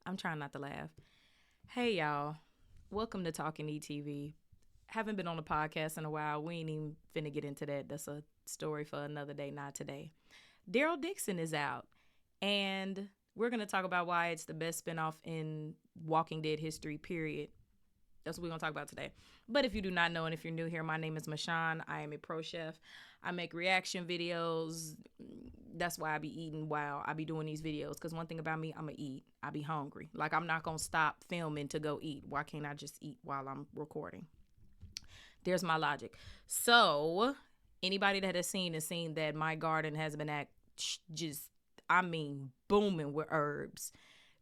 I'm trying not to laugh. Hey, y'all. Welcome to Talking ETV. Haven't been on the podcast in a while. We ain't even finna get into that. That's a story for another day, not today. Daryl Dixon is out, and we're gonna talk about why it's the best spinoff in Walking Dead history, period. That's what we're gonna talk about today. But if you do not know, and if you're new here, my name is Mashawn. I am a pro chef. I make reaction videos. That's why I be eating while I be doing these videos. Cause one thing about me, I'ma eat. I be hungry. Like I'm not gonna stop filming to go eat. Why can't I just eat while I'm recording? There's my logic. So anybody that has seen that my garden has been just booming with herbs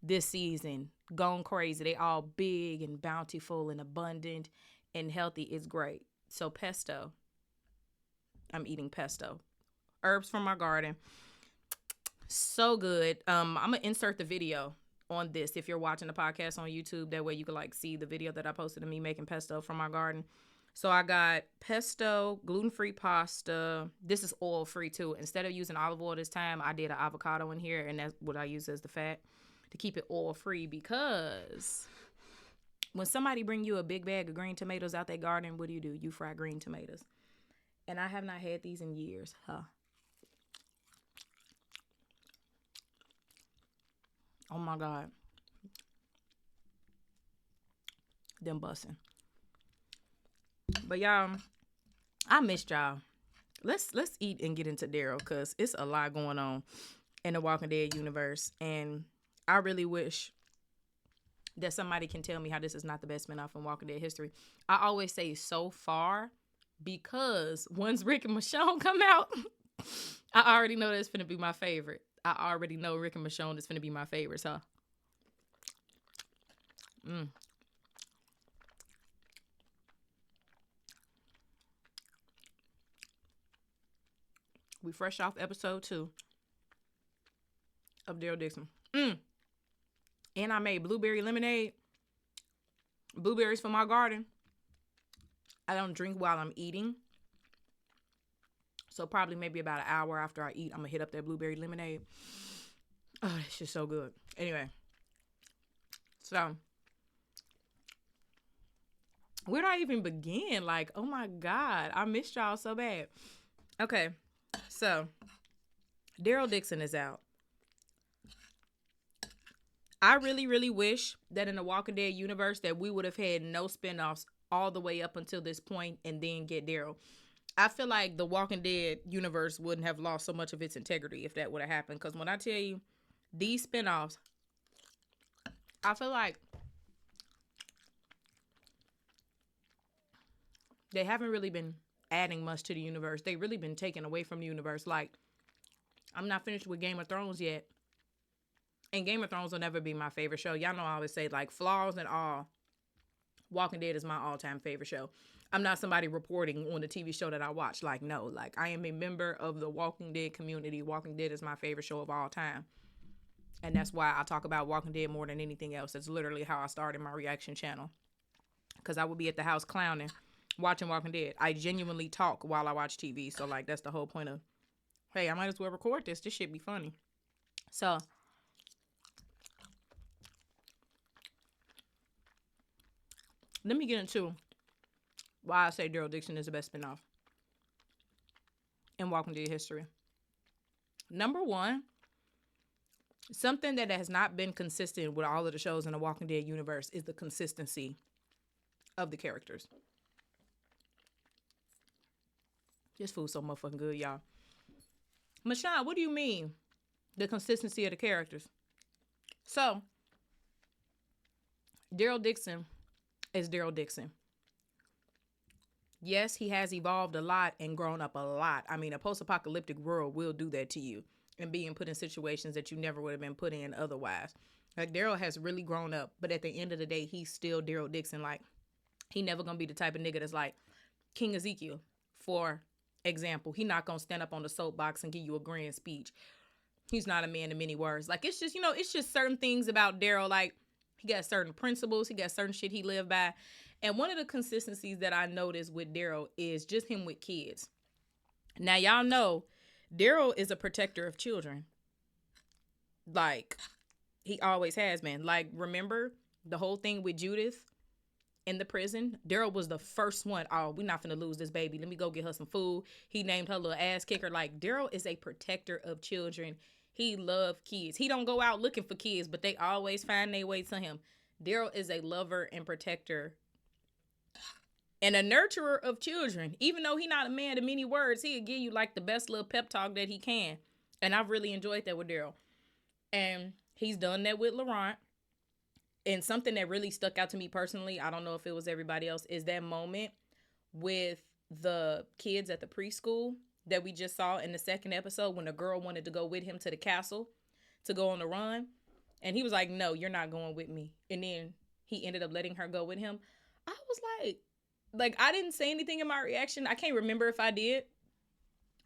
this season, gone crazy. They all big and bountiful and abundant and healthy. It's great. So pesto, I'm eating pesto. Herbs from my garden. So good. I'm gonna insert the video on this if you're watching the podcast on YouTube. That way you can like see the video that I posted of me making pesto from my garden. So I got pesto, gluten-free pasta. This is oil-free too. Instead of using olive oil this time, I did an avocado in here, and that's what I use as the fat to keep it oil-free, because when somebody bring you a big bag of green tomatoes out their garden, what do? You fry green tomatoes. And I have not had these in years. Oh my God. Them bussin'. But y'all, I missed y'all. Let's eat and get into Daryl, because it's a lot going on in the Walking Dead universe. And I really wish that somebody can tell me how this is not the best spinoff in Walking Dead history. I always say so far, because once Rick and Michonne come out, I already know that's going to be my favorite. I already know Rick and Michonne is going to be my favorites, huh? We fresh off episode 2 of Daryl Dixon. And I made blueberry lemonade. Blueberries from my garden. I don't drink while I'm eating. So probably maybe about an hour after I eat, I'm going to hit up that blueberry lemonade. Oh, it's just so good. Anyway. So, where do I even begin? Like, oh my God, I missed y'all so bad. Okay. So, Daryl Dixon is out. I really, really wish that in the Walking Dead universe that we would have had no spinoffs all the way up until this point and then get Daryl. I feel like the Walking Dead universe wouldn't have lost so much of its integrity if that would have happened. Because when I tell you, these spinoffs, I feel like they haven't really been adding much to the universe. They've really been taken away from the universe. Like, I'm not finished with Game of Thrones yet. And Game of Thrones will never be my favorite show. Y'all know I always say, like, flaws and all, Walking Dead is my all-time favorite show. I'm not somebody reporting on the TV show that I watch. Like, no. Like, I am a member of the Walking Dead community. Walking Dead is my favorite show of all time. And that's why I talk about Walking Dead more than anything else. It's literally how I started my reaction channel. Because I would be at the house clowning, watching Walking Dead. I genuinely talk while I watch TV. So, like, that's the whole point of, hey, I might as well record this. This shit be funny. So, let me get into why I say Daryl Dixon is the best spinoff in Walking Dead history. Number one, something that has not been consistent with all of the shows in the Walking Dead universe is the consistency of the characters. This food's so motherfucking good, y'all. Michonne, what do you mean? The consistency of the characters. So, Daryl Dixon is Daryl Dixon. Yes, he has evolved a lot and grown up a lot. I mean, a post-apocalyptic world will do that to you and being put in situations that you never would have been put in otherwise. Like, Daryl has really grown up, but at the end of the day, he's still Daryl Dixon. Like, he never gonna be the type of nigga that's like King Ezekiel, for example. He not gonna stand up on the soapbox and give you a grand speech. He's not a man of many words. Like, it's just, it's just certain things about Daryl. Like, he got certain principles. He got certain shit he lived by. And one of the consistencies that I noticed with Daryl is just him with kids. Now, y'all know Daryl is a protector of children. Like, He always has been. Like, remember the whole thing with Judith in the prison? Daryl was the first one. Oh, we're not finna lose this baby. Let me go get her some food. He named her little ass kicker. Like, Daryl is a protector of children. He loves kids. He don't go out looking for kids, but they always find their way to him. Daryl is a lover and protector and a nurturer of children. Even though he's not a man of many words, he'll give you like the best little pep talk that he can. And I've really enjoyed that with Daryl. And he's done that with Laurent. And something that really stuck out to me personally, I don't know if it was everybody else, is that moment with the kids at the preschool that we just saw in the second episode when the girl wanted to go with him to the castle to go on the run. And he was like, no, you're not going with me. And then he ended up letting her go with him. I was like, I didn't say anything in my reaction. I can't remember if I did.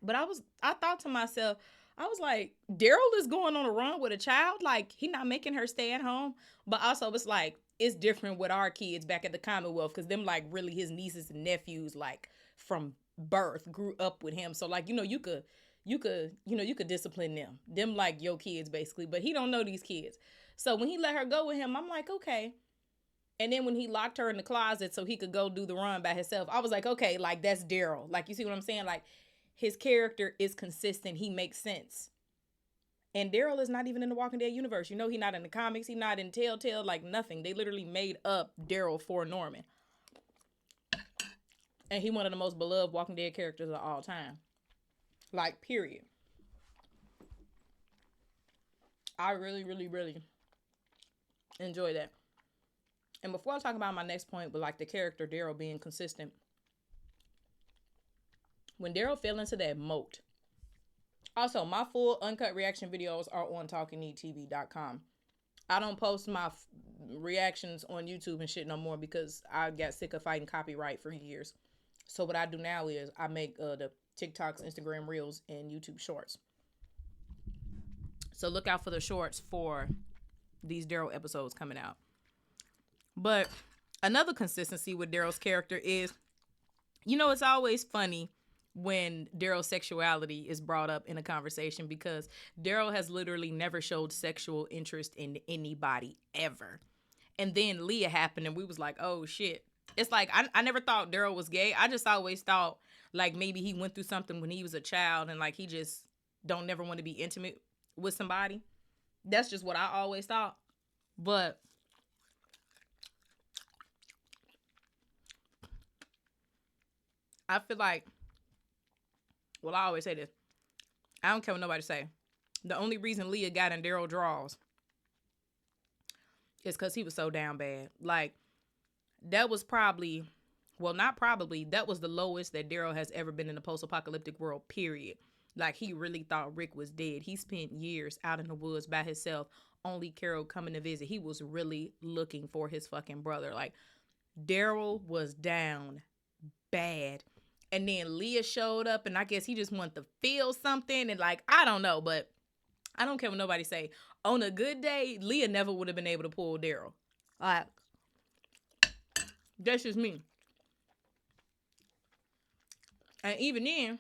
But I thought to myself, I was like, Daryl is going on a run with a child. Like, he not making her stay at home. But also, it's like, it's different with our kids back at the Commonwealth. Because them, like, really his nieces and nephews, like, from birth, grew up with him. So, like, you could discipline them. Them, like, your kids, basically. But he don't know these kids. So, when he let her go with him, I'm like, okay. And then when he locked her in the closet so he could go do the run by himself, I was like, okay, like, that's Daryl. Like, you see what I'm saying? Like, his character is consistent. He makes sense. And Daryl is not even in the Walking Dead universe. You know, he's not in the comics. He's not in Telltale, like nothing. They literally made up Daryl for Norman. And he's one of the most beloved Walking Dead characters of all time. Like, period. I really, really, really enjoy that. And before I talk about my next point, with like the character Daryl being consistent, when Daryl fell into that moat. Also, my full uncut reaction videos are on talkingedtv.com. I don't post my reactions on YouTube and shit no more because I got sick of fighting copyright for years. So what I do now is I make the TikToks, Instagram Reels, and YouTube Shorts. So look out for the shorts for these Daryl episodes coming out. But another consistency with Daryl's character is, it's always funny when Daryl's sexuality is brought up in a conversation because Daryl has literally never showed sexual interest in anybody ever. And then Leah happened and we was like, oh shit. It's like, I never thought Daryl was gay. I just always thought like maybe he went through something when he was a child and like he just don't never want to be intimate with somebody. That's just what I always thought. But I feel like, well, I always say this. I don't care what nobody say. The only reason Leah got in Daryl draws is because he was so down bad. Like, that was probably, well, not probably, that was the lowest that Daryl has ever been in the post-apocalyptic world, period. Like, he really thought Rick was dead. He spent years out in the woods by himself, only Carol coming to visit. He was really looking for his fucking brother. Like, Daryl was down bad. And then Leah showed up, and I guess he just wanted to feel something. And, like, I don't know, but I don't care what nobody say. On a good day, Leah never would have been able to pull Daryl. Like, that's just me. And even then,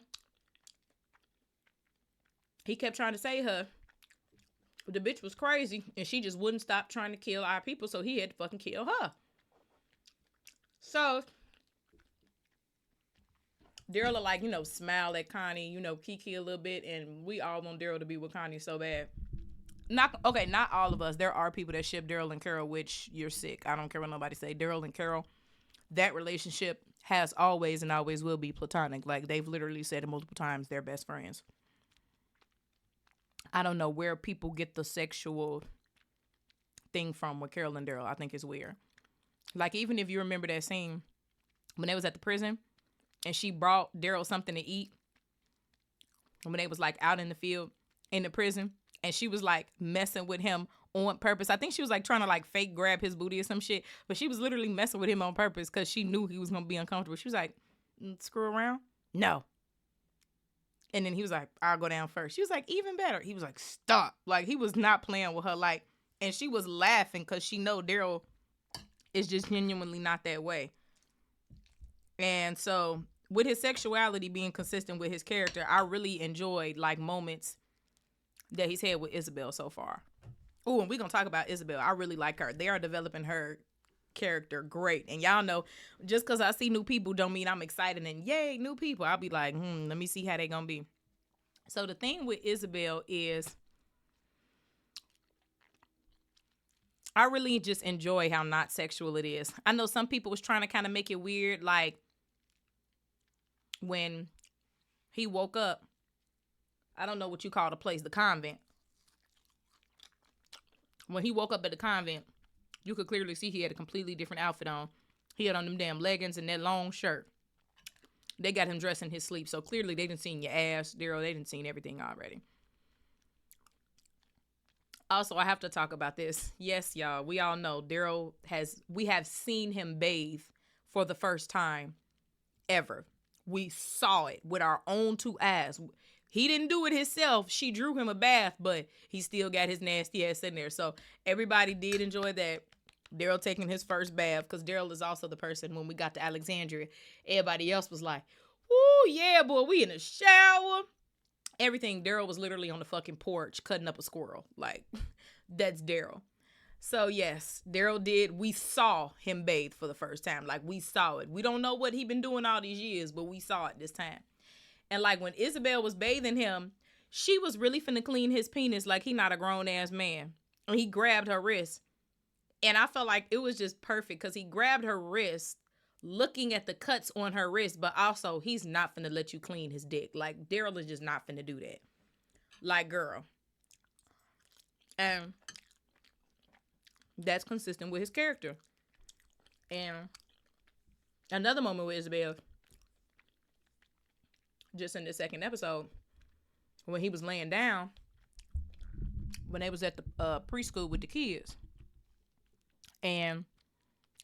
he kept trying to say her. The bitch was crazy, and she just wouldn't stop trying to kill our people, so he had to fucking kill her. So Daryl like, smile at Connie, Kiki a little bit, and we all want Daryl to be with Connie so bad. Not all of us. There are people that ship Daryl and Carol, which you're sick. I don't care what nobody say. Daryl and Carol, that relationship has always and always will be platonic. Like, they've literally said it multiple times, they're best friends. I don't know where people get the sexual thing from with Carol and Daryl. I think it's weird. Like, even if you remember that scene when they was at the prison and she brought Daryl something to eat when they was like out in the field in the prison, and she was like messing with him on purpose. I think she was like trying to like fake grab his booty or some shit, but she was literally messing with him on purpose because she knew he was going to be uncomfortable. She was like, screw around? No. And then he was like, I'll go down first. She was like, even better. He was like, stop. Like, he was not playing with her. Like, and she was laughing because she know Daryl is just genuinely not that way. And so with his sexuality being consistent with his character, I really enjoyed like moments that he's had with Isabel so far. Oh, and we're going to talk about Isabel. I really like her. They are developing her character great. And y'all know, just because I see new people don't mean I'm excited and yay, new people. I'll be like, let me see how they going to be. So the thing with Isabel is I really just enjoy how not sexual it is. I know some people was trying to kind of make it weird, like when he woke up, I don't know what you call the place, the convent. When he woke up at the convent, you could clearly see he had a completely different outfit on. He had on them damn leggings and that long shirt. They got him dressed in his sleep, so clearly they didn't seen your ass, Daryl. They didn't seen everything already. Also, I have to talk about this. Yes, y'all, we all know we have seen him bathe for the first time ever. We saw it with our own two eyes. He didn't do it himself. She drew him a bath, but he still got his nasty ass in there. So everybody did enjoy that. Daryl taking his first bath, because Daryl is also the person when we got to Alexandria, everybody else was like, "Woo, yeah, boy, we in the shower." Everything. Daryl was literally on the fucking porch cutting up a squirrel. Like, that's Daryl. So yes, Daryl did. We saw him bathe for the first time. Like, we saw it. We don't know what he been doing all these years, but we saw it this time. And like when Isabel was bathing him, she was really finna clean his penis like he not a grown ass man. And he grabbed her wrist. And I felt like it was just perfect because he grabbed her wrist, looking at the cuts on her wrist, but also he's not finna let you clean his dick. Like, Daryl is just not finna do that. Like, girl. And that's consistent with his character. And another moment with Isabel, just in the second episode, when he was laying down, when they was at the preschool with the kids, and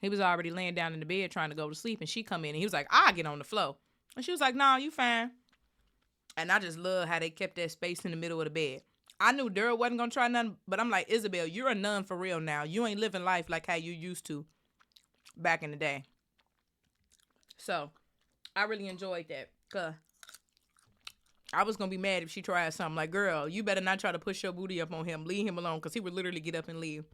he was already laying down in the bed trying to go to sleep, and she come in and he was like, "I'll get on the floor." And she was like, "No, you fine." And I just love how they kept that space in the middle of the bed. I knew Daryl wasn't gonna try nothing, but I'm like, Isabel, you're a nun for real now. You ain't living life like how you used to back in the day. So I really enjoyed that, cause I was gonna be mad if she tried something. Like, girl, you better not try to push your booty up on him. Leave him alone, because he would literally get up and leave.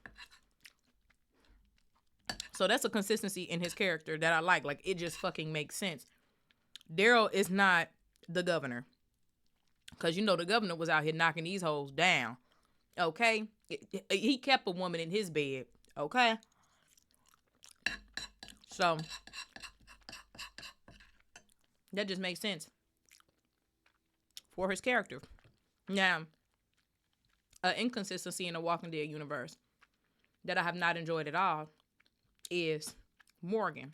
So that's a consistency in his character that I like. Like, it just fucking makes sense. Daryl is not the governor. Because, you know, the governor was out here knocking these hoes down. Okay? He kept a woman in his bed. Okay? So, that just makes sense for his character. Now, an inconsistency in the Walking Dead universe that I have not enjoyed at all is Morgan.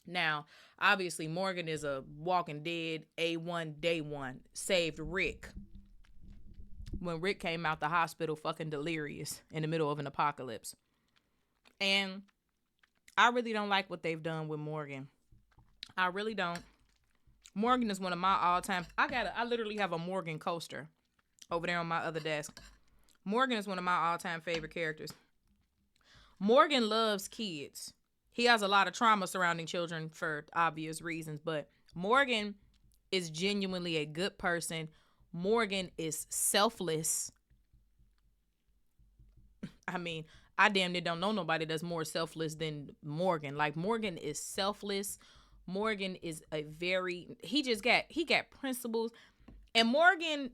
Now, obviously, Morgan is a Walking Dead A1 day one. Saved Rick when Rick came out the hospital fucking delirious in the middle of an apocalypse. And I really don't like what they've done with Morgan. I really don't. Morgan is one of my all-time... I literally have a Morgan coaster over there on my other desk. Morgan is one of my all-time favorite characters. Morgan loves kids. He has a lot of trauma surrounding children for obvious reasons, but Morgan is genuinely a good person. Morgan is selfless. I mean, I damn near don't know nobody that's more selfless than Morgan. Like, Morgan is selfless. Morgan is he got principles. And Morgan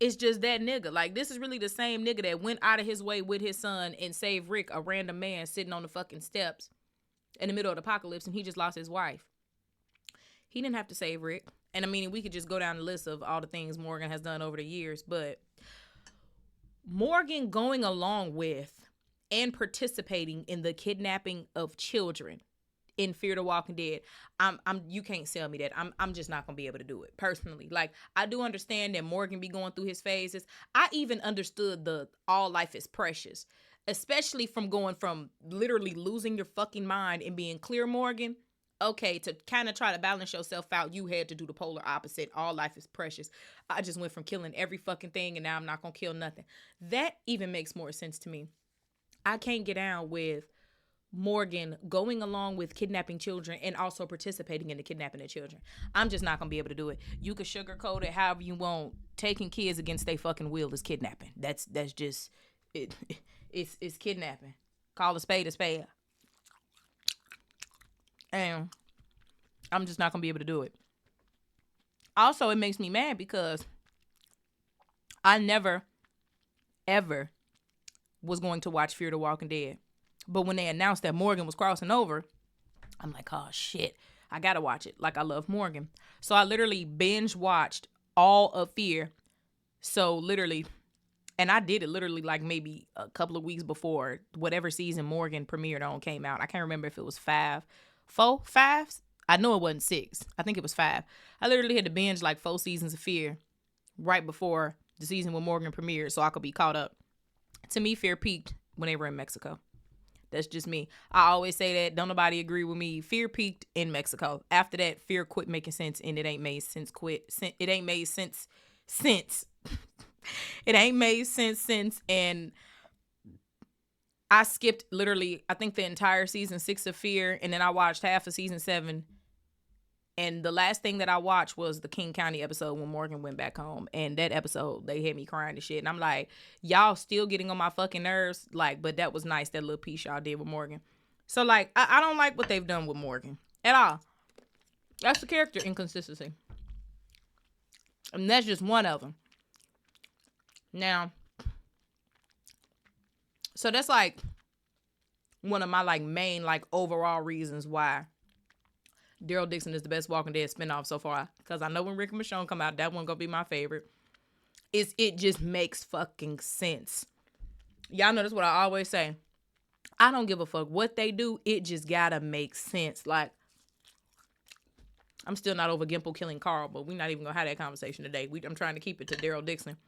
is just that nigga. Like, this is really the same nigga that went out of his way with his son and saved Rick, a random man sitting on the fucking steps in the middle of the apocalypse, and he just lost his wife. He didn't have to save Rick. And I mean, we could just go down the list of all the things Morgan has done over the years, but Morgan going along with and participating in the kidnapping of children in Fear the Walking Dead, you can't sell me that. I'm just not gonna be able to do it personally. Like, I do understand that Morgan be going through his phases. I even understood the all life is precious, especially from going from literally losing your fucking mind and being clear, Morgan. Okay, to kind of try to balance yourself out, you had to do the polar opposite. All life is precious. I just went from killing every fucking thing, and now I'm not gonna kill nothing. That even makes more sense to me. I can't get down with Morgan going along with kidnapping children and also participating in the kidnapping of children. I'm just not gonna be able to do it. You can sugarcoat it however you want. Taking kids against their fucking will is kidnapping. That's just It's kidnapping. Call a spade a spade. And I'm just not gonna be able to do it. Also, it makes me mad because I never, ever was going to watch Fear the Walking Dead. But when they announced that Morgan was crossing over, I'm like, oh shit, I gotta watch it. Like, I love Morgan. So I literally binge watched all of Fear. So literally, and I did it literally like maybe a couple of weeks before whatever season Morgan premiered on came out. I can't remember if it was 5. I know it wasn't 6. I think it was 5. I literally had to binge like 4 seasons of Fear right before the season when Morgan premiered so I could be caught up. To me, Fear peaked when they were in Mexico. That's just me. I always say that. Don't nobody agree with me. Fear peaked in Mexico. After that, Fear quit making sense, and it ain't made sense. It ain't made sense since. It ain't made sense since. And I skipped literally, I think, the entire season 6 of Fear, and then I watched half of season 7. And the last thing that I watched was the King County episode when Morgan went back home. And that episode, they had me crying and shit. And I'm like, y'all still getting on my fucking nerves. Like, but that was nice, that little piece y'all did with Morgan. So, like, I don't like what they've done with Morgan at all. That's the character inconsistency. And that's just one of them. Now, so that's, like, one of my, like, main, like, overall reasons why Daryl Dixon is the best Walking Dead spinoff so far. Because I know when Rick and Michonne come out, that one gonna be my favorite. It just makes fucking sense. Y'all know that's what I always say. I don't give a fuck what they do. It just gotta make sense. Like, I'm still not over Gimple killing Carl, but we're not even gonna have that conversation today. I'm trying to keep it to Daryl Dixon.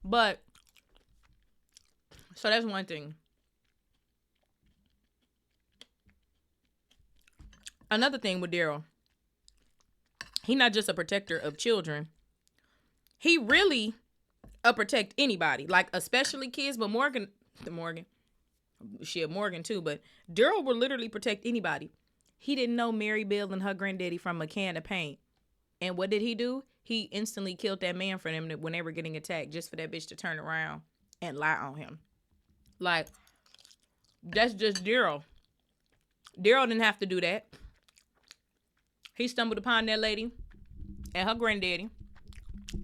But, so that's one thing. Another thing with Daryl, he not just a protector of children. He really protect anybody, like especially kids. But Morgan too. But Daryl will literally protect anybody. He didn't know Mary Bell and her granddaddy from a can of paint, and what did he do? He instantly killed that man for them when they were getting attacked, just for that bitch to turn around and lie on him. Like, that's just Daryl. Daryl didn't have to do that. He stumbled upon that lady and her granddaddy.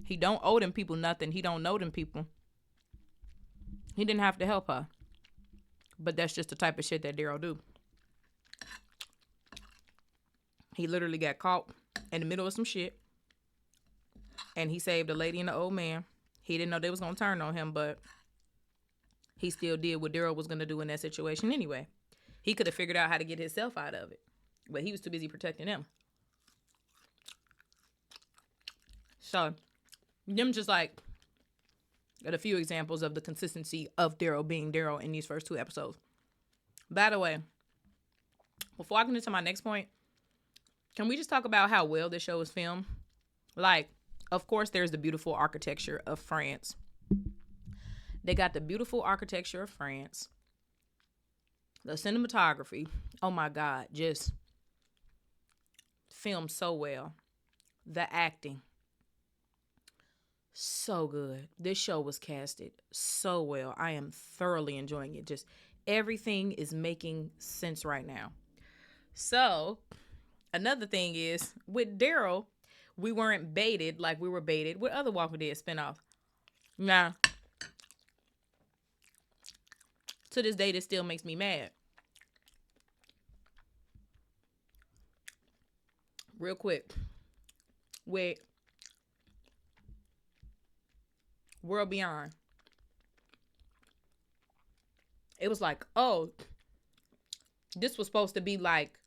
He don't owe them people nothing. He don't know them people. He didn't have to help her. But that's just the type of shit that Daryl do. He literally got caught in the middle of some shit. And he saved a lady and an old man. He didn't know they was going to turn on him, but he still did what Daryl was going to do in that situation anyway. He could have figured out how to get himself out of it. But he was too busy protecting them. So, them just like got a few examples of the consistency of Daryl being Daryl in these first 2 episodes. By the way, before I get into my next point, can we just talk about how well this show is filmed? Like, of course, there's the beautiful architecture of France. They got the beautiful architecture of France. The cinematography, oh my God, just filmed so well. The acting, so good. This show was casted so well. I am thoroughly enjoying it. Just everything is making sense right now. So, another thing is, with Daryl, we weren't baited like we were baited with other Walking Dead spinoffs. Now, to this day, this still makes me mad. Real quick. With World Beyond, it was like, oh, this was supposed to be like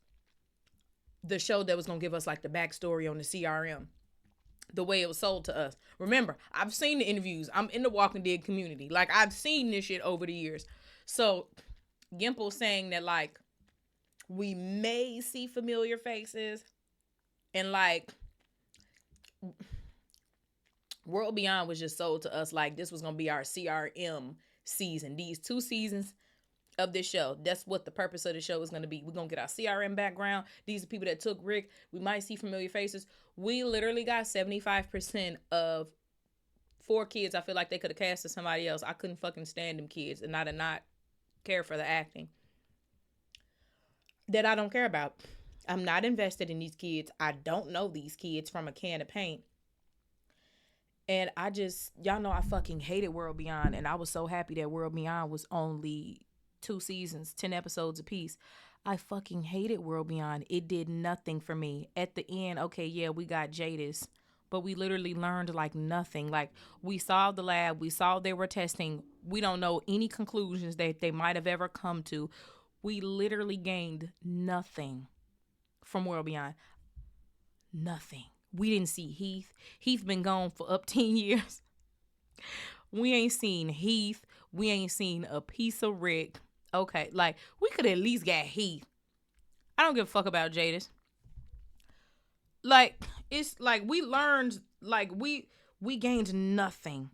the show that was going to give us like the backstory on the CRM, the way it was sold to us. Remember, I've seen the interviews. I'm in the Walking Dead community. Like, I've seen this shit over the years. So Gimple saying that like we may see familiar faces, and like World Beyond was just sold to us like this was going to be our CRM season. These 2 seasons of this show, that's what the purpose of the show is going to be. We're going to get our CRM background. These are people that took Rick. We might see familiar faces. We literally got 75% of 4 kids I feel like they could have casted somebody else. I couldn't fucking stand them kids, and I did not care for the acting that I don't care about. I'm not invested in these kids. I don't know these kids from a can of paint. And I just, y'all know I fucking hated World Beyond. And I was so happy that World Beyond was only 2 seasons, 10 episodes apiece. I fucking hated World Beyond. It did nothing for me. At the end, okay, yeah, we got Jadis, but we literally learned like nothing. Like, we saw the lab, we saw they were testing. We don't know any conclusions that they might have ever come to. We literally gained nothing from World Beyond. Nothing. We didn't see Heath. Heath been gone for up 10 years. We ain't seen Heath. We ain't seen a piece of Rick. Okay, like, we could at least get Heath. I don't give a fuck about Jadis. Like, it's like we learned, like, we gained nothing.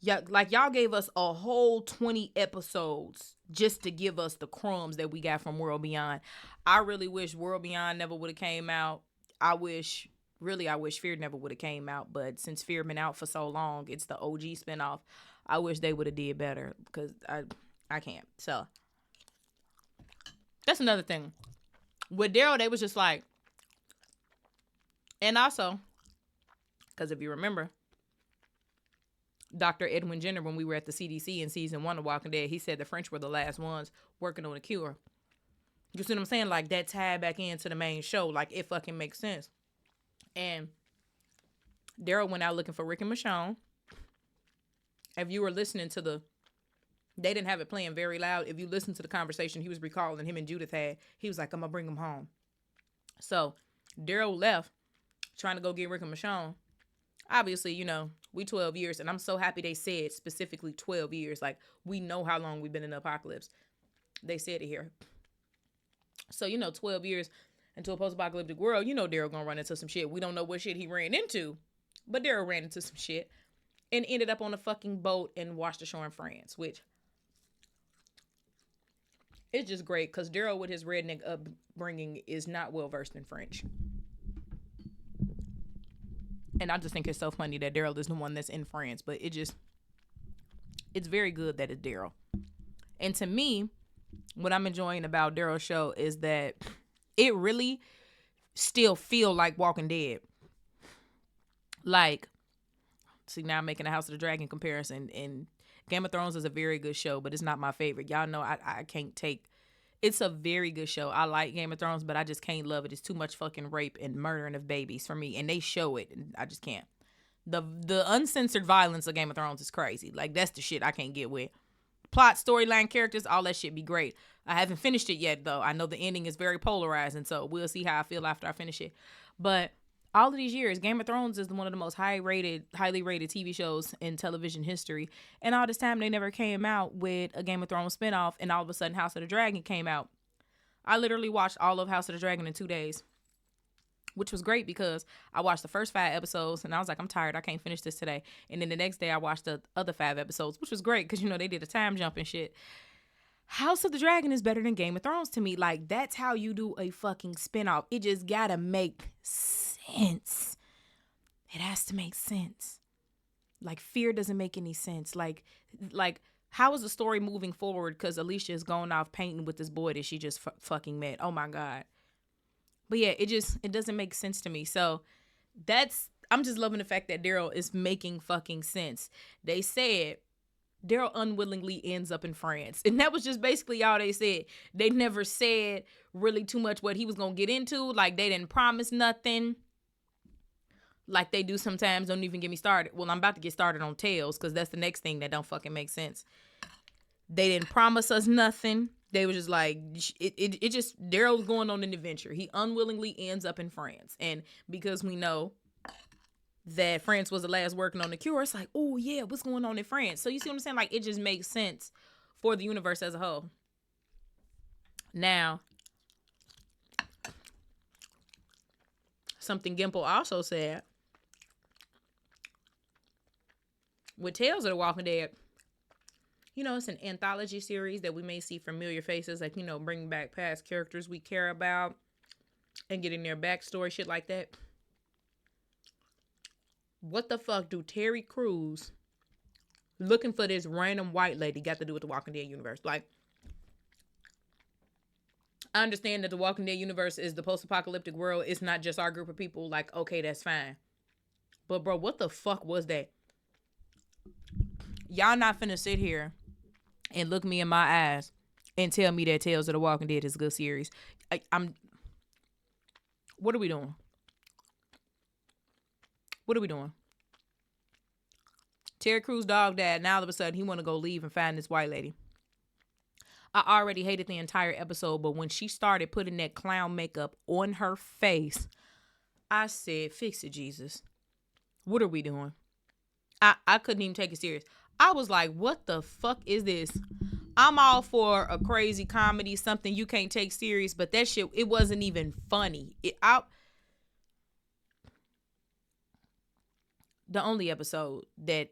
Yeah, like, y'all gave us a whole 20 episodes just to give us the crumbs that we got from World Beyond. I really wish World Beyond never would have came out. I wish Fear never would have came out, but since Fear been out for so long, it's the OG spinoff. I wish they would have did better, because I can't. So that's another thing. With Daryl, they was just like, and also, because if you remember, Dr. Edwin Jenner, when we were at the CDC in season 1 of Walking Dead, he said the French were the last ones working on a cure. You see what I'm saying? Like, that tied back into the main show. Like, it fucking makes sense. And Daryl went out looking for Rick and Michonne. If you were listening to they didn't have it playing very loud. If you listen to the conversation he was recalling him and Judith had, he was like, I'm going to bring them home. So Daryl left trying to go get Rick and Michonne. Obviously, you know, we 12 years. And I'm so happy they said specifically 12 years. Like, we know how long we've been in the apocalypse. They said it here. So, 12 years into a post-apocalyptic world, Daryl gonna run into some shit. We don't know what shit he ran into, but Daryl ran into some shit and ended up on a fucking boat and washed ashore in France, which is just great because Daryl, with his redneck upbringing, is not well versed in French. And I just think it's so funny that Daryl is the one that's in France, but it's very good that it's Daryl. And to me, what I'm enjoying about Daryl's show is that it really still feel like Walking Dead. Like, see, now I'm making a House of the Dragon comparison, and Game of Thrones is a very good show, but it's not my favorite. Y'all know I can't take. It's a very good show. I like Game of Thrones, but I just can't love it. It's too much fucking rape and murdering of babies for me, and they show it, and I just can't. The uncensored violence of Game of Thrones is crazy. Like, that's the shit I can't get with. Plot, storyline, characters, all that shit be great. I haven't finished it yet, though. I know the ending is very polarizing, so we'll see how I feel after I finish it. But all of these years, Game of Thrones is one of the most highly rated TV shows in television history. And all this time, they never came out with a Game of Thrones spinoff, and all of a sudden, House of the Dragon came out. I literally watched all of House of the Dragon in 2 days, which was great because I watched the first 5 episodes, and I was like, I'm tired. I can't finish this today. And then the next day, I watched the other 5 episodes, which was great because, they did a time jump and shit. House of the Dragon is better than Game of Thrones to me. Like, that's how you do a fucking spinoff. It just gotta make sense. It has to make sense. Like, Fear doesn't make any sense. Like, how is the story moving forward? Because Alicia is going off painting with this boy that she just fucking met. Oh my God. But yeah, it doesn't make sense to me. So I'm just loving the fact that Daryl is making fucking sense. They said Daryl unwillingly ends up in France. And that was just basically all they said. They never said really too much what he was going to get into. Like, they didn't promise nothing. Like they do sometimes. Don't even get me started. Well, I'm about to get started on Tales because that's the next thing that don't fucking make sense. They didn't promise us nothing. They were just like, it just, Daryl's going on an adventure. He unwillingly ends up in France. And because we know that France was the last working on the cure, it's like, oh yeah, what's going on in France? So you see what I'm saying? Like, it just makes sense for the universe as a whole. Now, something Gimple also said, with Tales of the Walking Dead, it's an anthology series that we may see familiar faces, like, bringing back past characters we care about and getting their backstory, shit like that. What the fuck do Terry Crews looking for this random white lady got to do with the Walking Dead universe? Like, I understand that the Walking Dead universe is the post-apocalyptic world. It's not just our group of people. Like, okay, that's fine. But, bro, what the fuck was that? Y'all not finna sit here and look me in my eyes and tell me that Tales of the Walking Dead is a good series. What are we doing? What are we doing? Terry Crews' dog died. Now all of a sudden he want to go leave and find this white lady. I already hated the entire episode, but when she started putting that clown makeup on her face, I said, fix it, Jesus. What are we doing? I couldn't even take it serious. I was like, what the fuck is this? I'm all for a crazy comedy, something you can't take serious, but that shit, it wasn't even funny. The only episode that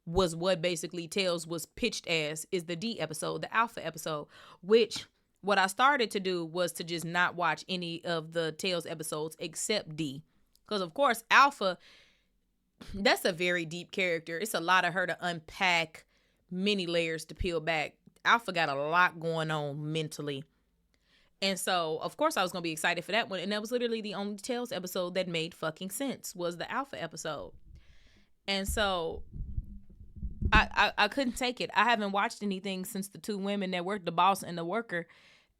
was what basically Tales was pitched as is the D episode, the Alpha episode, which what I started to do was to just not watch any of the Tales episodes except D. Because, of course, Alpha, that's a very deep character. It's a lot of her to unpack, many layers to peel back. Alpha got a lot going on mentally. And so, of course, I was going to be excited for that one. And that was literally the only Tales episode that made fucking sense, was the Alpha episode. And so I couldn't take it. I haven't watched anything since the two women that worked, the boss and the worker,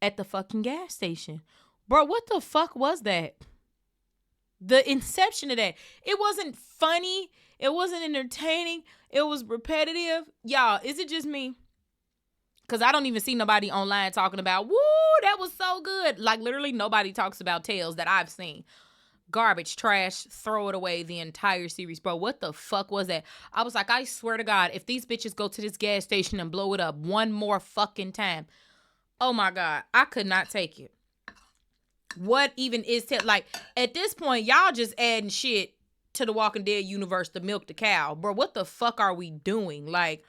at the fucking gas station. Bro, what the fuck was that? The inception of that. It wasn't funny. It wasn't entertaining. It was repetitive. Y'all, is it just me? Because I don't even see nobody online talking about, woo, that was so good. Like, literally nobody talks about Tales that I've seen. Garbage, trash, throw it away, the entire series. Bro, what the fuck was that? I was like, I swear to God, if these bitches go to this gas station and blow it up one more fucking time, oh my God, I could not take it. What even is like, at this point, y'all just adding shit to the Walking Dead universe to milk the cow. Bro, what the fuck are we doing? Like,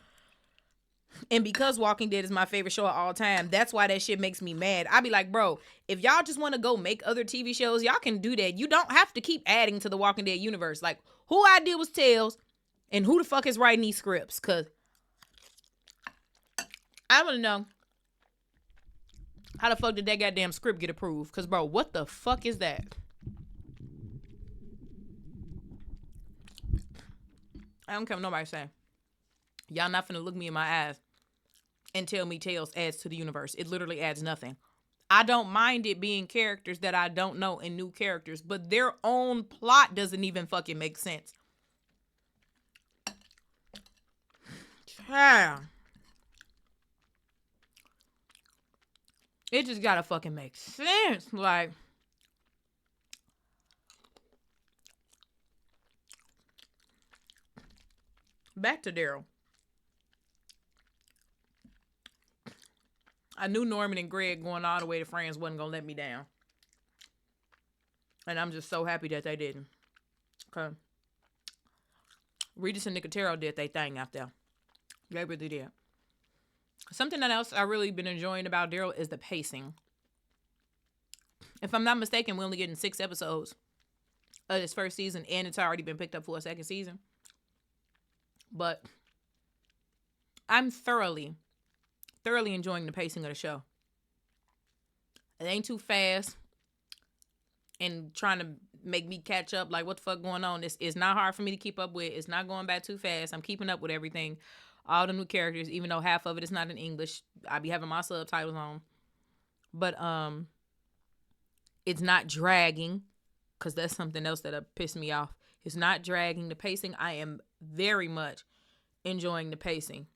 and because Walking Dead is my favorite show of all time, that's why that shit makes me mad. I be like, bro, if y'all just want to go make other TV shows, y'all can do that. You don't have to keep adding to the Walking Dead universe. Like, who idea was Tales, and who the fuck is writing these scripts? Because I want to know, how the fuck did that goddamn script get approved? Because, bro, what the fuck is that? I don't care what nobody say. Y'all not finna look me in my eyes and tell me Tales adds to the universe. It literally adds nothing. I don't mind it being characters that I don't know and new characters, but their own plot doesn't even fucking make sense. Yeah. It just gotta fucking make sense. Like, back to Daryl. I knew Norman and Greg going all the way to France wasn't going to let me down. And I'm just so happy that they didn't. Okay. Regis and Nicotero did their thing out there. They really did. Something else I really been enjoying about Daryl is the pacing. If I'm not mistaken, we're only getting 6 episodes of this first season, and it's already been picked up for a second season. But I'm thoroughly enjoying the pacing of the show. It ain't too fast and trying to make me catch up, like what the fuck going on. It's not hard for me to keep up with. It's not going back too fast. I'm keeping up with everything. All the new characters, even though half of it is not in English. I be having my subtitles on. But it's not dragging, because that's something else that pissed me off. It's not dragging. The pacing, I am very much enjoying the pacing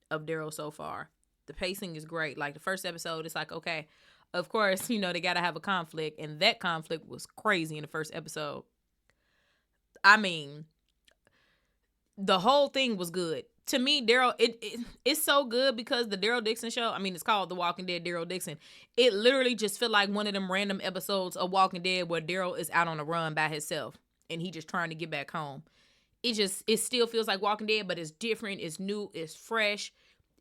of Daryl so far. The pacing is great. Like, the first episode, it's like, okay, of course, you know, they got to have a conflict. And that conflict was crazy in the first episode. I mean, the whole thing was good. To me, Daryl, it's so good because the Daryl Dixon show, I mean, it's called The Walking Dead Daryl Dixon. It literally just feel like one of them random episodes of Walking Dead where Daryl is out on a run by himself and he just trying to get back home. It still feels like Walking Dead, but it's different, it's new, it's fresh.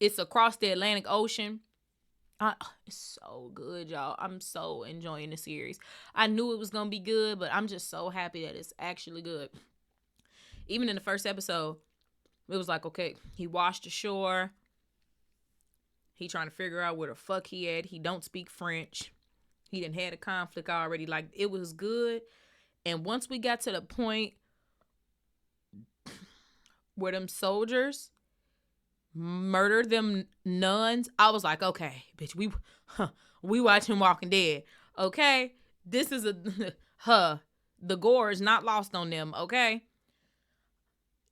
It's across the Atlantic Ocean. It's so good, y'all. I'm so enjoying the series. I knew it was going to be good, but I'm just so happy that it's actually good. even in the first episode, it was like, okay, he washed ashore. He trying to figure out where the fuck he at. He don't speak French. He done had a conflict already. Like, it was good. And once we got to the point where them soldiers murdered them nuns, I was like, okay, bitch, we watching Walking Dead. Okay? This is the gore is not lost on them, okay?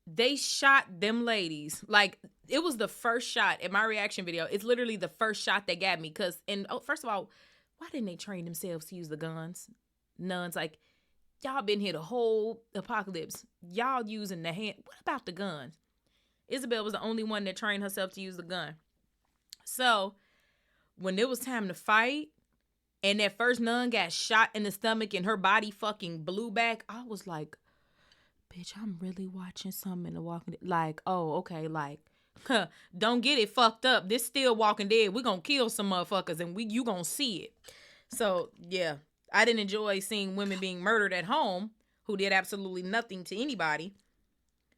They shot them ladies. Like, it was the first shot in my reaction video. It's literally the first shot that got me. First of all, why didn't they train themselves to use the guns? Nuns, like, y'all been here the whole apocalypse. Y'all using the hand. What about the guns? Isabel was the only one that trained herself to use the gun. So, when it was time to fight, and that first nun got shot in the stomach and her body fucking blew back, I was like, bitch, I'm really watching something in The Walking Dead. Like, oh, okay, like, don't get it fucked up. This still Walking Dead. We gonna kill some motherfuckers and you gonna see it. So, yeah, I didn't enjoy seeing women being murdered at home who did absolutely nothing to anybody.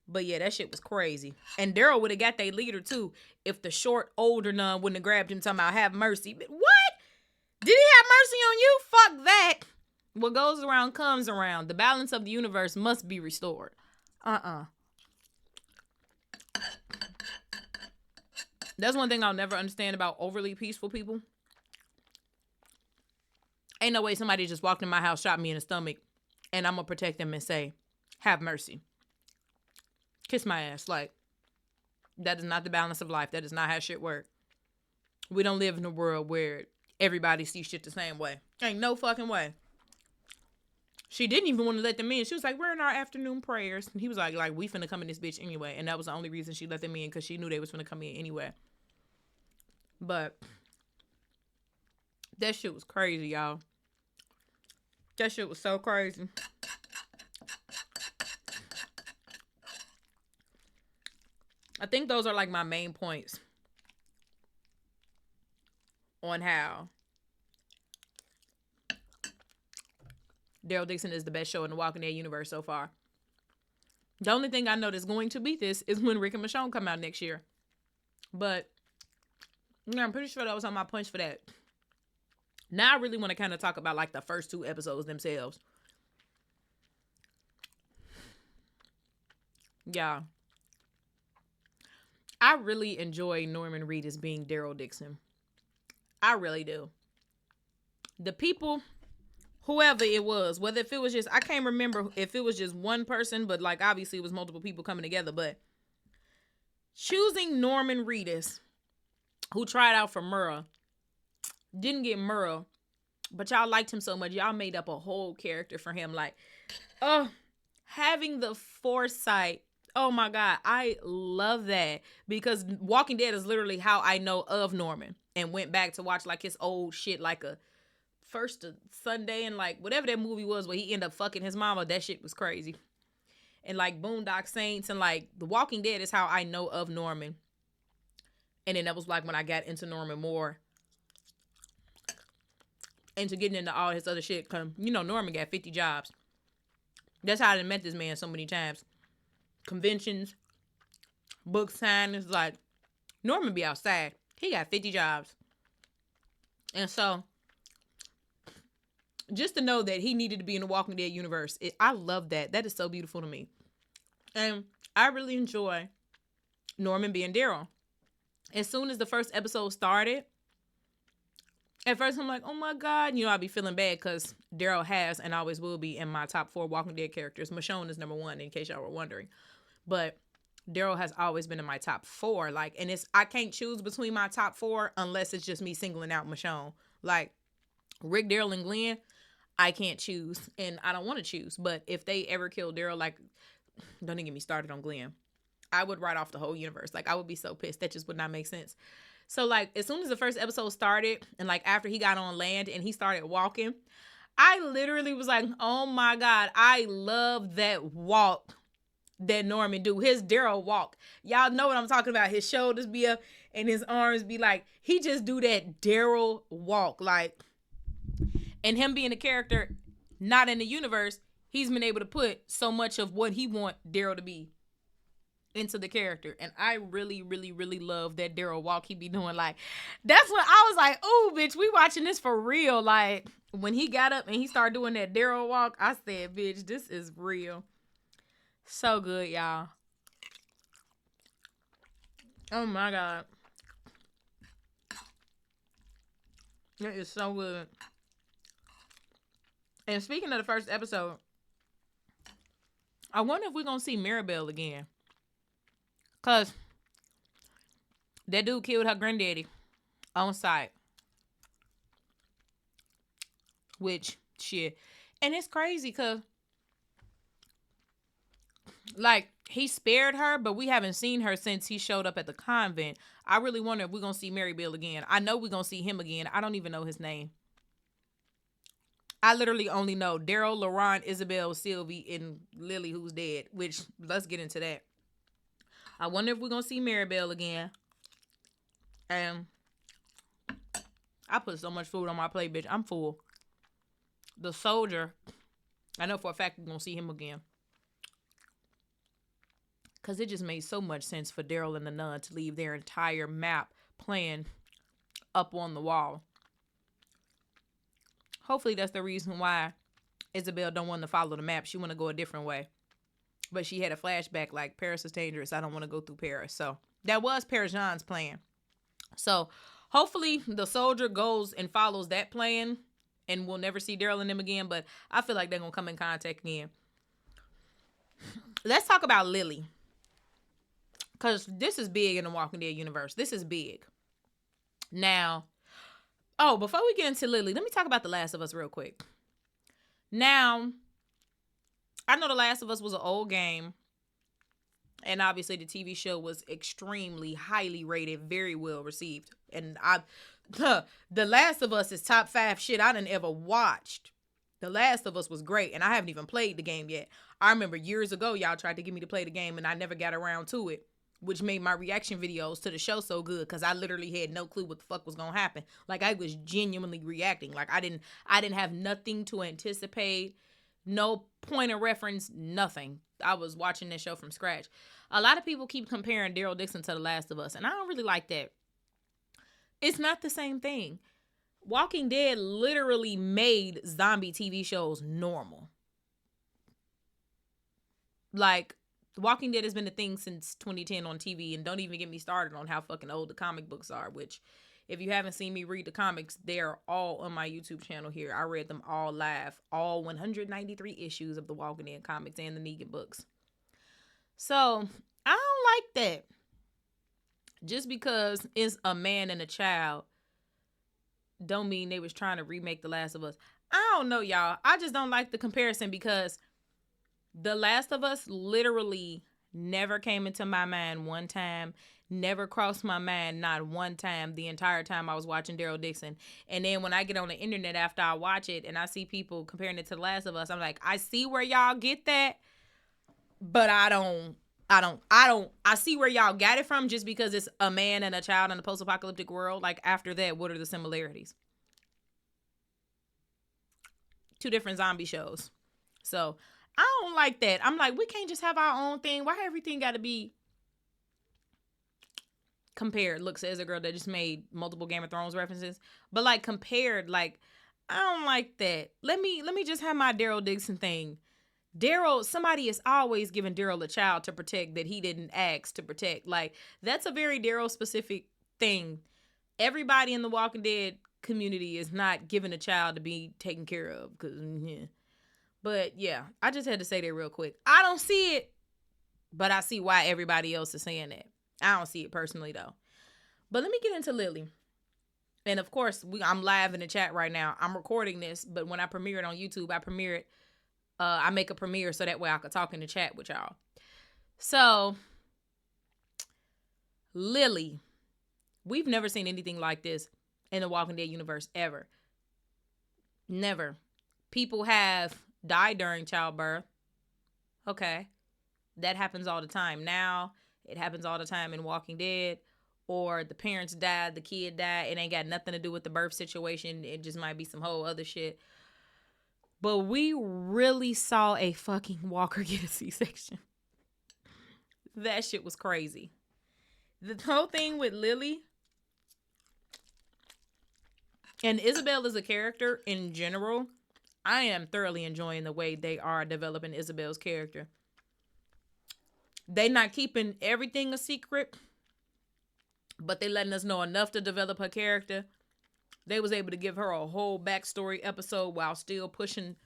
But yeah, that shit was crazy. And Daryl would have got their leader too if the short, older nun wouldn't have grabbed him talking about have mercy. But what? Did he have mercy on you? Fuck that. What goes around comes around. The balance of the universe must be restored. That's one thing I'll never understand about overly peaceful people. Ain't no way somebody just walked in my house, shot me in the stomach, and I'm going to protect them and say, have mercy. Kiss my ass. Like, that is not the balance of life. That is not how shit work. We don't live in a world where everybody sees shit the same way. Ain't no fucking way. She didn't even want to let them in. She was like, we're in our afternoon prayers. And he was like, we finna come in this bitch anyway. And that was the only reason she let them in, because she knew they was finna come in anyway. But that shit was crazy, y'all. That shit was so crazy. I think those are like my main points on how Daryl Dixon is the best show in the Walking Dead universe so far. The only thing I know that's going to beat this is when Rick and Michonne come out next year. But yeah, I'm pretty sure that was on my points for that. Now I really want to kind of talk about like the first two episodes themselves. Yeah. I really enjoy Norman Reedus being Daryl Dixon. I really do. The people, whoever it was, whether if it was just, I can't remember if it was just one person, but like obviously it was multiple people coming together, but choosing Norman Reedus, who tried out for Murrah, didn't get Murrah, but y'all liked him so much, y'all made up a whole character for him. Like, having the foresight. Oh my God, I love that, because Walking Dead is literally how I know of Norman, and went back to watch like his old shit, like a First Sunday, and like whatever that movie was where he ended up fucking his mama. That shit was crazy. And like Boondock Saints, and like The Walking Dead is how I know of Norman. And then that was like when I got into Norman more, into getting into all his other shit. Cause you know Norman got 50 jobs. That's how I met this man so many times. Conventions, book signings, like Norman be outside. He got 50 jobs. And so just to know that he needed to be in the Walking Dead universe, I love that. That is so beautiful to me. And I really enjoy Norman being Daryl. As soon as the first episode started, at first I'm like, oh my God, I'd be feeling bad because Daryl has and always will be in my top 4 Walking Dead characters. Michonne is number 1, in case y'all were wondering. But Daryl has always been in my top 4. Like, and I can't choose between my top 4 unless it's just me singling out Michonne. Like, Rick, Daryl, and Glenn, I can't choose, and I don't want to choose. But if they ever kill Daryl, like, don't even get me started on Glenn. I would write off the whole universe. Like, I would be so pissed. That just would not make sense. So, like, as soon as the first episode started, and, like, after he got on land and he started walking, I literally was like, oh, my God, I love that walk that Norman do. His Daryl walk. Y'all know what I'm talking about. His shoulders be up and his arms be like, he just do that Daryl walk. Like, and him being a character not in the universe, he's been able to put so much of what he want Daryl to be into the character. And I really, really, really love that Daryl walk he be doing. Like, that's when I was like, oh, bitch, we watching this for real. Like, when he got up and he started doing that Daryl walk, I said, bitch, this is real. So good, y'all. Oh, my God. It is so good. And speaking of the first episode, I wonder if we're going to see Maribel again. Because that dude killed her granddaddy on sight. Which, shit. And it's crazy because, like, he spared her, but we haven't seen her since he showed up at the convent. I really wonder if we're going to see Maribel again. I know we're going to see him again. I don't even know his name. I literally only know Daryl, Laurent, Isabel, Sylvie, and Lily, who's dead. Which, let's get into that. I wonder if we're going to see Maribel again. And I put so much food on my plate, bitch. I'm full. The soldier, I know for a fact we're going to see him again. Because it just made so much sense for Daryl and the nun to leave their entire map plan up on the wall. Hopefully that's the reason why Isabel don't want to follow the map. She want to go a different way. But she had a flashback like, Paris is dangerous. I don't want to go through Paris. So that was Père-Jean's plan. So hopefully the soldier goes and follows that plan and we'll never see Daryl and them again. But I feel like they're going to come in contact again. Let's talk about Lily. Because this is big in the Walking Dead universe. This is big. Now, before we get into Lily, let me talk about The Last of Us real quick. Now, I know The Last of Us was an old game. And obviously the TV show was extremely highly rated, very well received. And The Last of Us is top 5 shit I done ever watched. The Last of Us was great. And I haven't even played the game yet. I remember years ago, y'all tried to get me to play the game and I never got around to it. Which made my reaction videos to the show so good because I literally had no clue what the fuck was gonna happen. Like, I was genuinely reacting. Like, I didn't have nothing to anticipate, no point of reference, nothing. I was watching this show from scratch. A lot of people keep comparing Daryl Dixon to The Last of Us, and I don't really like that. It's not the same thing. Walking Dead literally made zombie TV shows normal. Like, The Walking Dead has been a thing since 2010 on TV, and don't even get me started on how fucking old the comic books are, which, if you haven't seen me read the comics, they're all on my YouTube channel here. I read them all live, all 193 issues of the Walking Dead comics and the Negan books. So, I don't like that. Just because it's a man and a child, don't mean they was trying to remake The Last of Us. I don't know, y'all. I just don't like the comparison because The Last of Us literally never came into my mind one time, never crossed my mind not one time the entire time I was watching Daryl Dixon. And then when I get on the internet after I watch it and I see people comparing it to The Last of Us, I'm like, I see where y'all get that, but I see where y'all got it from just because it's a man and a child in a post-apocalyptic world. Like, after that, what are the similarities? Two different zombie shows. So I don't like that. I'm like, we can't just have our own thing. Why everything got to be compared? Look, says a girl that just made multiple Game of Thrones references. But, like, compared, like, I don't like that. Let me just have my Daryl Dixon thing. Daryl, somebody is always giving Daryl a child to protect that he didn't ask to protect. Like, that's a very Daryl specific thing. Everybody in the Walking Dead community is not given a child to be taken care of. But yeah, I just had to say that real quick. I don't see it, but I see why everybody else is saying that. I don't see it personally though. But let me get into Lily. And of course, I'm live in the chat right now. I'm recording this, but when I premiere it on YouTube, I make a premiere so that way I could talk in the chat with y'all. So, Lily. We've never seen anything like this in the Walking Dead universe ever. Never. People have died during childbirth. Okay. That happens all the time now. It happens all the time in Walking Dead. Or the parents died, the kid died. It ain't got nothing to do with the birth situation. It just might be some whole other shit. But we really saw a fucking walker get a C-section. That shit was crazy. The whole thing with Lily and Isabel as a character in general, I am thoroughly enjoying the way they are developing Isabel's character. They not keeping everything a secret, but they letting us know enough to develop her character. They was able to give her a whole backstory episode while still pushing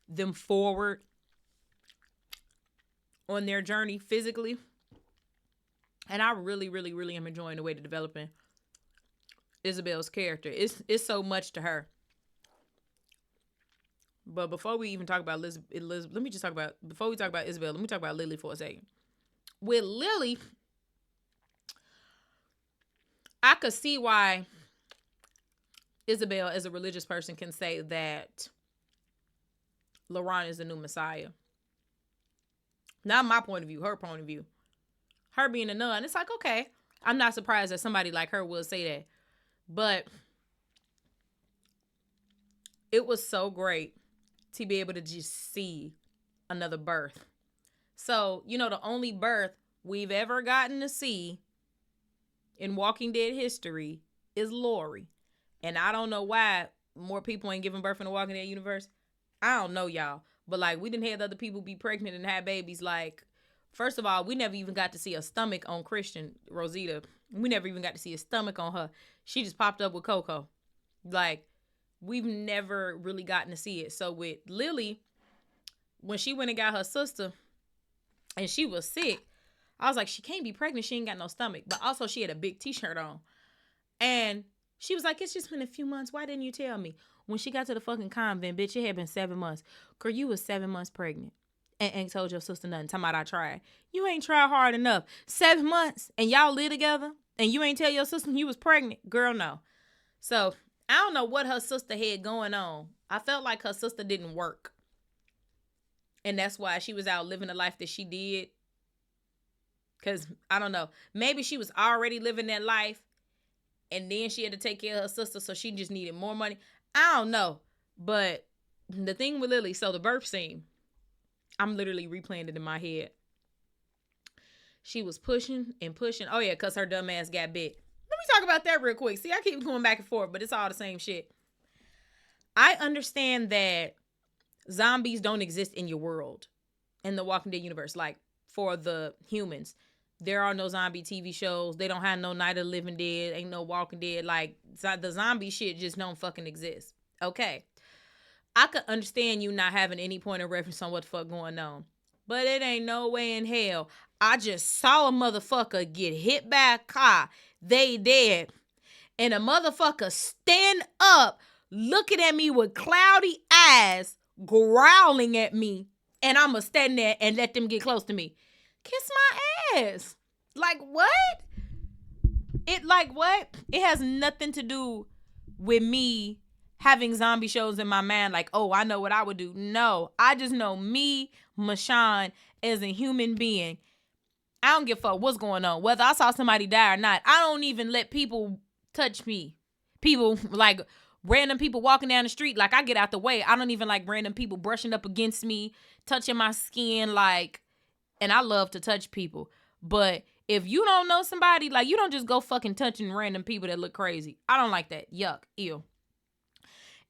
them forward on their journey physically. And I really, really, really am enjoying the way they're developing Isabel's character. It's so much to her. But before we even talk about before we talk about Isabel, let me talk about Lily for a second. With Lily, I could see why Isabel, as a religious person, can say that LaRon is the new Messiah. Not my point of view, her point of view. Her being a nun, it's like, okay, I'm not surprised that somebody like her will say that. But it was so great to be able to just see another birth. So, the only birth we've ever gotten to see in Walking Dead history is Lori. And I don't know why more people ain't giving birth in the Walking Dead universe. I don't know, y'all. But, we didn't have other people be pregnant and have babies. First of all, we never even got to see a stomach on Christian, Rosita. We never even got to see a stomach on her. She just popped up with Coco. We've never really gotten to see it. So with Lily, when she went and got her sister and she was sick, I was like, she can't be pregnant. She ain't got no stomach. But also she had a big t-shirt on. And she was like, it's just been a few months. Why didn't you tell me? When she got to the fucking convent, bitch, it had been 7 months. Girl, you was 7 months pregnant. And ain't told your sister nothing. Talking about I tried. You ain't tried hard enough. 7 months and y'all live together and you ain't tell your sister you was pregnant. Girl, no. So I don't know what her sister had going on. I felt like her sister didn't work. And that's why she was out living the life that she did. Because, I don't know. Maybe she was already living that life. And then she had to take care of her sister. So she just needed more money. I don't know. But the thing with Lily. So the birth scene. I'm literally replaying it in my head. She was pushing and pushing. Oh, yeah. Because her dumb ass got bit. Let me talk about that real quick. See, I keep going back and forth, but it's all the same shit. I understand that zombies don't exist in your world, in the Walking Dead universe. For the humans, there are no zombie TV shows. They don't have no Night of the Living Dead. Ain't no Walking Dead. The zombie shit just don't fucking exist. Okay. I could understand you not having any point of reference on what the fuck going on. But it ain't no way in hell. I just saw a motherfucker get hit by a car. They dead. And a motherfucker stand up, looking at me with cloudy eyes, growling at me. And I'ma stand there and let them get close to me. Kiss my ass. What? What? It has nothing to do with me having zombie shows in my mind. I know what I would do. No, I just know me, Mashawn, as a human being. I don't give a fuck what's going on. Whether I saw somebody die or not. I don't even let people touch me. People, random people walking down the street. I get out the way. I don't even like random people brushing up against me, touching my skin, and I love to touch people. But if you don't know somebody, you don't just go fucking touching random people that look crazy. I don't like that. Yuck. Ew.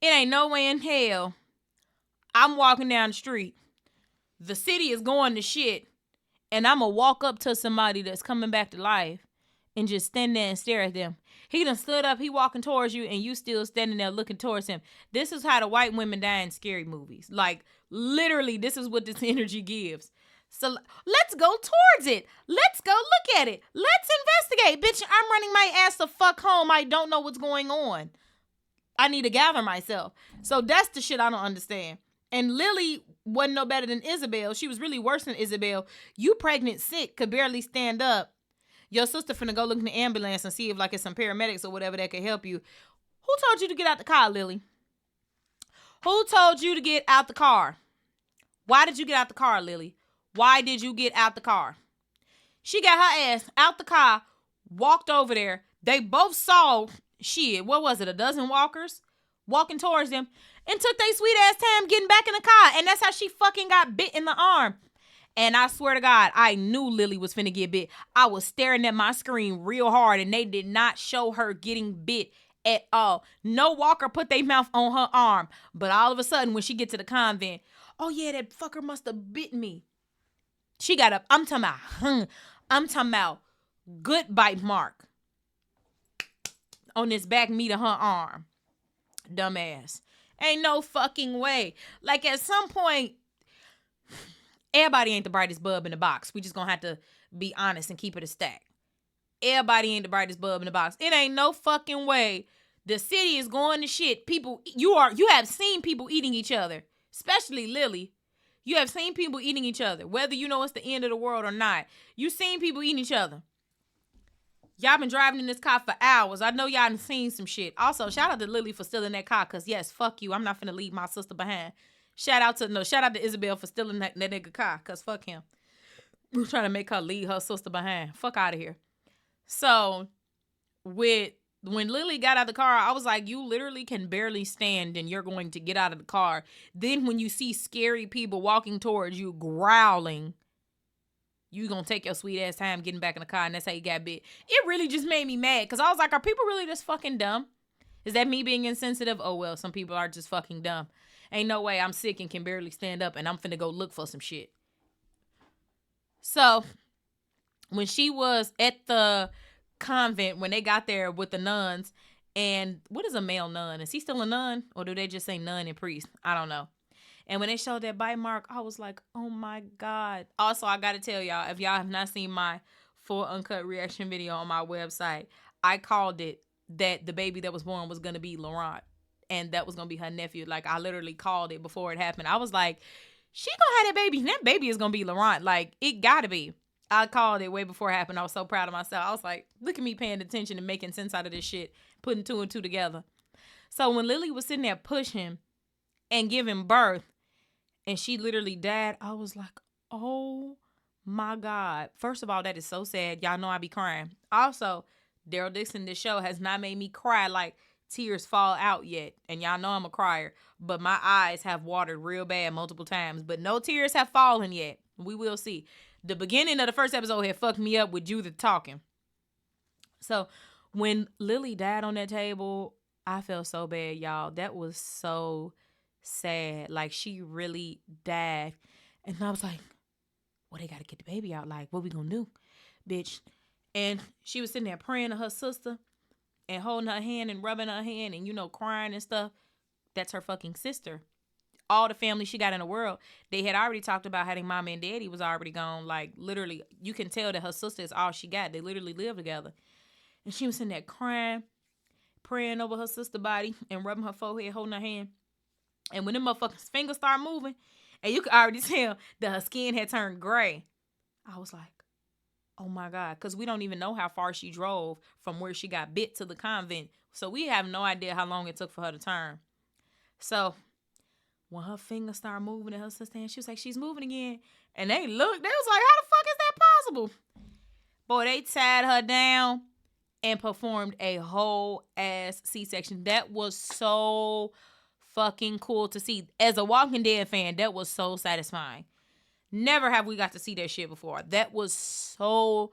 It ain't no way in hell I'm walking down the street. The city is going to shit. And I'm going to walk up to somebody that's coming back to life and just stand there and stare at them. He done stood up, he walking towards you, and you still standing there looking towards him. This is how the white women die in scary movies. Literally, this is what this energy gives. So let's go towards it. Let's go look at it. Let's investigate. Bitch, I'm running my ass the fuck home. I don't know what's going on. I need to gather myself. So that's the shit I don't understand. And Lily wasn't no better than Isabel. She was really worse than Isabel. You pregnant, sick, could barely stand up. Your sister finna go look in the ambulance and see if it's some paramedics or whatever that could help you. Who told you to get out the car, Lily? Who told you to get out the car? Why did you get out the car, Lily? Why did you get out the car? She got her ass out the car, walked over there. They both saw, what was it, a dozen walkers walking towards them, and took their sweet ass time getting back in the car. And that's how she fucking got bit in the arm. And I swear to God, I knew Lily was finna get bit. I was staring at my screen real hard, and they did not show her getting bit at all. No walker put their mouth on her arm. But all of a sudden, when she get to the convent, oh yeah, that fucker must have bit me. She got up. I'm talking about good bite mark on this back meat of her arm. Dumbass. Ain't no fucking way. Like, at some point, everybody ain't the brightest bulb in the box. We just gonna have to be honest and keep it a stack. Everybody ain't the brightest bulb in the box. It ain't no fucking way. The city is going to shit. People, you have seen people eating each other, especially Lily. You have seen people eating each other, whether you know it's the end of the world or not. You seen people eating each other. Y'all been driving in this car for hours. I know y'all done seen some shit. Also, shout out to Lily for stealing that car, because yes, fuck you. I'm not finna leave my sister behind. Shout out to Isabel for stealing that nigga car, because fuck him. We're trying to make her leave her sister behind. Fuck out of here. So, when Lily got out of the car, I was like, you literally can barely stand and you're going to get out of the car. Then when you see scary people walking towards you growling, you gonna take your sweet ass time getting back in the car, and that's how you got bit. It really just made me mad, because I was like, are people really just fucking dumb? Is that me being insensitive? Oh well, some people are just fucking dumb. Ain't no way I'm sick and can barely stand up and I'm finna go look for some shit. So, when she was at the convent, when they got there with the nuns, and what is a male nun? Is he still a nun? Or do they just say nun and priest? I don't know. And when they showed that bite mark, I was like, oh my God. Also, I got to tell y'all, if y'all have not seen my full uncut reaction video on my website, I called it that the baby that was born was going to be Laurent. And that was going to be her nephew. Like, I literally called it before it happened. I was like, she going to have that baby. And that baby is going to be Laurent. Like, it got to be. I called it way before it happened. I was so proud of myself. I was like, look at me paying attention and making sense out of this shit. Putting two and two together. So when Lily was sitting there pushing and giving birth, and she literally died, I was like, oh my God. First of all, that is so sad. Y'all know I be crying. Also, Daryl Dixon, this show has not made me cry like tears fall out yet. And y'all know I'm a crier. But my eyes have watered real bad multiple times. But no tears have fallen yet. We will see. The beginning of the first episode had fucked me up with Judith talking. So when Lily died on that table, I felt so bad, y'all. That was so sad. Like, she really died. And I was like, well, they got to get the baby out. Like, what we gonna do, bitch? And she was sitting there praying to her sister and holding her hand and rubbing her hand and, you know, crying and stuff. That's her fucking sister. All the family she got in the world, they had already talked about how their mama and daddy was already gone. Like, literally, you can tell that her sister is all she got. They literally live together. And she was sitting there crying, praying over her sister's body and rubbing her forehead, holding her hand. And when them motherfuckers' fingers start moving, and you could already tell that her skin had turned gray, I was like, oh my God. Because we don't even know how far she drove from where she got bit to the convent. So we have no idea how long it took for her to turn. So when her fingers started moving in her sister's hand, she was like, she's moving again. And they looked, they was like, how the fuck is that possible? Boy, they tied her down and performed a whole ass C-section. That was so fucking cool to see. As a Walking Dead fan, that was so satisfying. Never have we got to see that shit before. That was so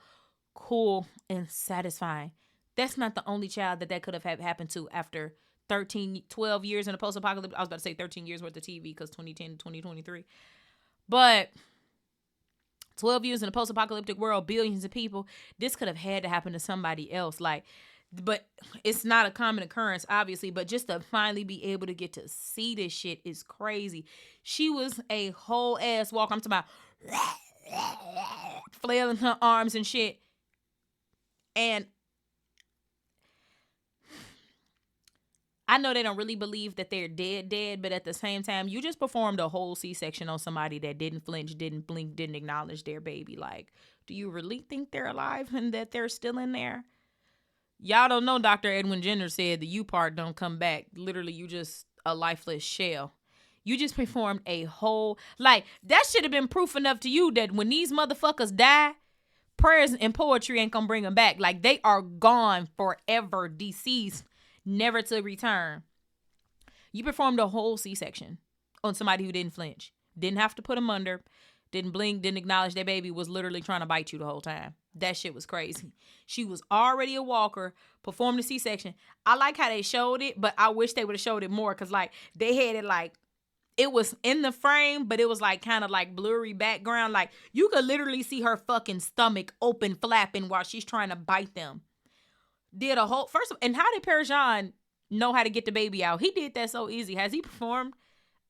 cool and satisfying. That's not the only child that could have happened to after 12 years in a post-apocalyptic. I was about to say 13 years worth of TV because 2010 to 2023. But 12 years in a post-apocalyptic world, billions of people, this could have had to happen to somebody else. Like, but it's not a common occurrence, obviously, but just to finally be able to get to see this shit is crazy. She was a whole ass walker. I'm talking about flailing her arms and shit. And I know they don't really believe that they're dead, but at the same time, you just performed a whole C-section on somebody that didn't flinch, didn't blink, didn't acknowledge their baby. Like, do you really think they're alive and that they're still in there? Y'all don't know Dr. Edwin Jenner said the U part don't come back. Literally, you just a lifeless shell. You just performed a whole, like, that should have been proof enough to you that when these motherfuckers die, prayers and poetry ain't gonna bring them back. Like, they are gone forever, deceased, never to return. You performed a whole C-section on somebody who didn't flinch. Didn't have to put them under. didn't blink, didn't acknowledge that baby was literally trying to bite you the whole time. That shit was crazy. She was already a walker, performed the C-section. I like how they showed it, but I wish they would have showed it more because, like, they had it, like, it was in the frame, but it was, like, kind of, like, blurry background. Like, you could literally see her fucking stomach open, flapping while she's trying to bite them. Did a whole, and how did Parajan know how to get the baby out? He did that so easy. Has he performed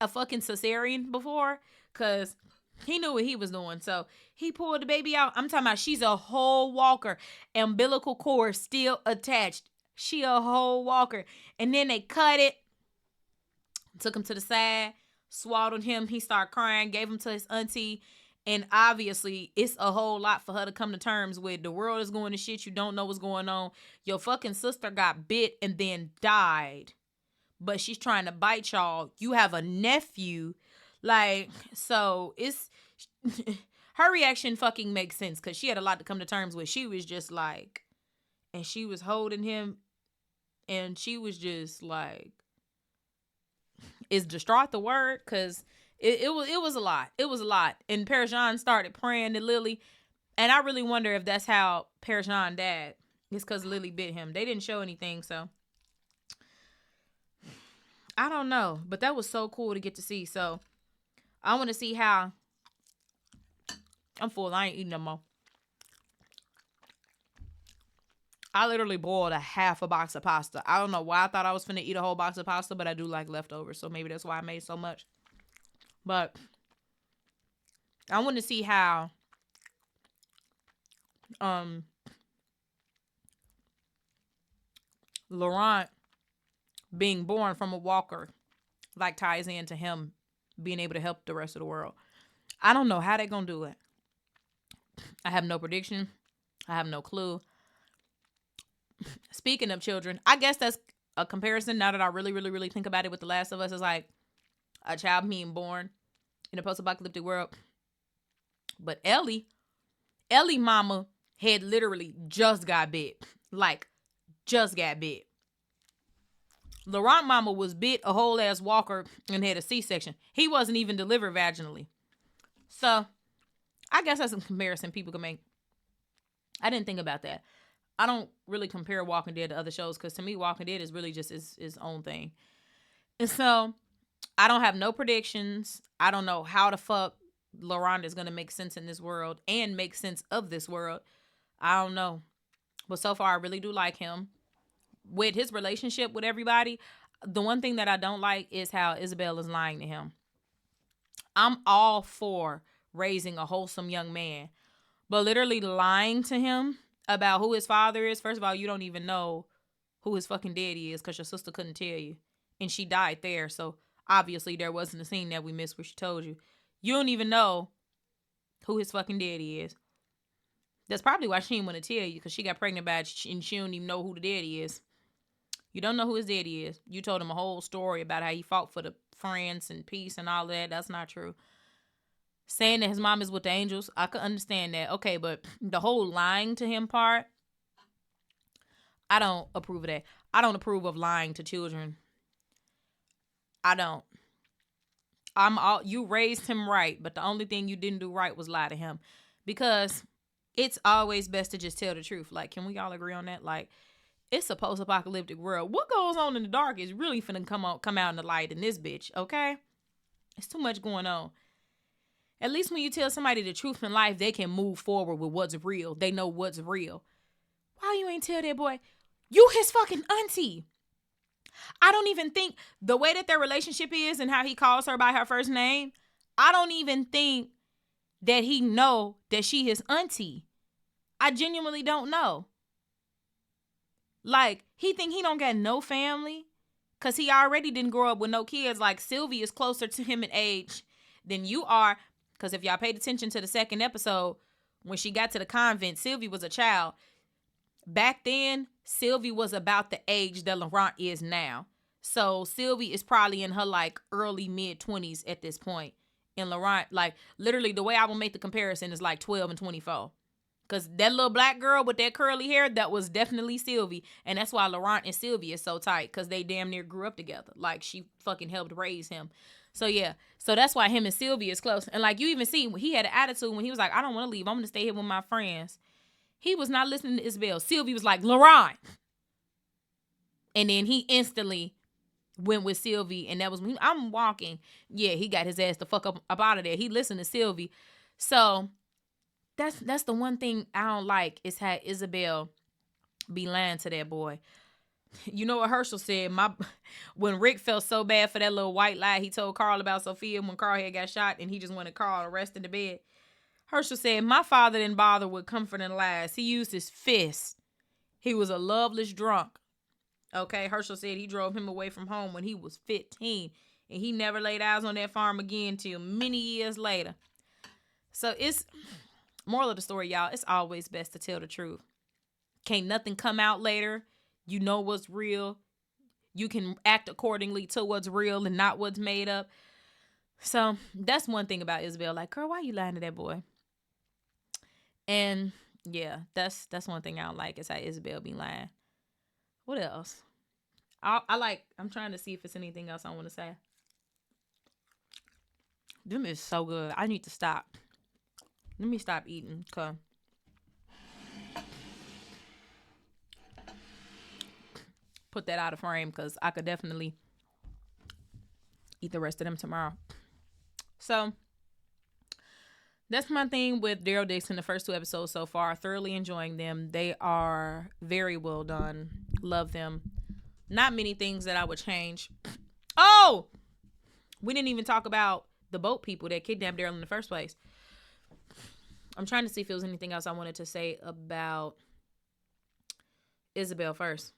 a fucking cesarean before? Because he knew what he was doing. So he pulled the baby out. I'm talking about she's a whole walker. Umbilical cord still attached. She a whole walker. And then they cut it. Took him to the side. Swaddled him. He started crying. Gave him to his auntie. And obviously, it's a whole lot for her to come to terms with. The world is going to shit. You don't know what's going on. Your fucking sister got bit and then died. But she's trying to bite y'all. You have a nephew. Like, so it's her reaction fucking makes sense because she had a lot to come to terms with. She was just like, and she was holding him and she was just like, is distraught the word? Because it was a lot. It was a lot. And Parajan started praying to Lily. And I really wonder if that's how Parajan died. It's because Lily bit him. They didn't show anything, so I don't know. But that was so cool to get to see. So I want to see how. I'm full. I ain't eating no more. I literally boiled a half a box of pasta. I don't know why I thought I was finna eat a whole box of pasta, but I do like leftovers. So maybe that's why I made so much. But I want to see how Laurent being born from a walker like ties into him being able to help the rest of the world. I don't know how they're gonna do it. I have no prediction. I have no clue. Speaking of children, I guess that's a comparison now that I really think about it with The Last of Us. Is like a child being born in a post-apocalyptic world. But Ellie mama had literally just got bit. Like, just got bit. Laurent mama was bit a whole ass walker and had a C-section. He wasn't even delivered vaginally. So, I guess that's a comparison people can make. I didn't think about that. I don't really compare Walking Dead to other shows because to me, Walking Dead is really just its own thing. And so, I don't have no predictions. I don't know how the fuck Laurent is going to make sense in this world and make sense of this world. I don't know. But so far, I really do like him. With his relationship with everybody, the one thing that I don't like is how Isabel is lying to him. I'm all for raising a wholesome young man, but literally lying to him about who his father is. First of all, you don't even know who his fucking daddy is because your sister couldn't tell you. And she died there. So obviously there wasn't a scene that we missed where she told you. You don't even know who his fucking daddy is. That's probably why she didn't want to tell you, because she got pregnant by it and she don't even know who the daddy is. You don't know who his daddy is. You told him a whole story about how he fought for the France and peace and all that. That's not true. Saying that his mom is with the angels, I could understand that. Okay, but the whole lying to him part, I don't approve of that. I don't approve of lying to children. I don't. You raised him right, but the only thing you didn't do right was lie to him. Because it's always best to just tell the truth. Like, can we all agree on that? Like, it's a post-apocalyptic world. What goes on in the dark is really finna come out in the light in this bitch, okay? It's too much going on. At least when you tell somebody the truth in life, they can move forward with what's real. They know what's real. Why you ain't tell that boy? You his fucking auntie. I don't even think the way that their relationship is and how he calls her by her first name, I don't even think that he know that she his auntie. I genuinely don't know. Like, he think he don't got no family because he already didn't grow up with no kids. Like, Sylvie is closer to him in age than you are. Because if y'all paid attention to the second episode, when she got to the convent, Sylvie was a child. Back then, Sylvie was about the age that Laurent is now. So Sylvie is probably in her like early mid-20s at this point. And Laurent, like, literally the way I will make the comparison is like 12 and 24. Because that little black girl with that curly hair, that was definitely Sylvie. And that's why Laurent and Sylvie is so tight. Because they damn near grew up together. Like, she fucking helped raise him. So yeah, so that's why him and Sylvia is close. And like you even see, he had an attitude when he was like, I don't want to leave. I'm going to stay here with my friends. He was not listening to Isabel. Sylvia was like, LaRon. And then he instantly went with Sylvie, and that was when I'm walking. Yeah, he got his ass the fuck up out of there. He listened to Sylvie. So that's the one thing I don't like is how Isabel be lying to that boy. You know what Herschel said? When Rick felt so bad for that little white lie he told Carl about Sophia when Carl had got shot and he just wanted Carl to rest in the bed. Herschel said, my father didn't bother with comforting lies. He used his fists. He was a loveless drunk. Okay, Herschel said he drove him away from home when he was 15. And he never laid eyes on that farm again till many years later. So it's, moral of the story, y'all, it's always best to tell the truth. Can't nothing come out later. You know what's real. You can act accordingly to what's real and not what's made up. So that's one thing about Isabel. Like, girl, why you lying to that boy? And yeah, that's one thing I don't like is how Isabel be lying. What else? I'm trying to see if it's anything else I want to say. Them is so good. I need to stop. Let me stop eating. Okay. Put that out of frame because I could definitely eat the rest of them tomorrow. So that's my thing with Daryl Dixon, the first 2 episodes so far. Thoroughly enjoying them. They are very well done. Love them. Not many things that I would change. Oh! We didn't even talk about the boat people that kidnapped Daryl in the first place. I'm trying to see if there was anything else I wanted to say about Isabel first.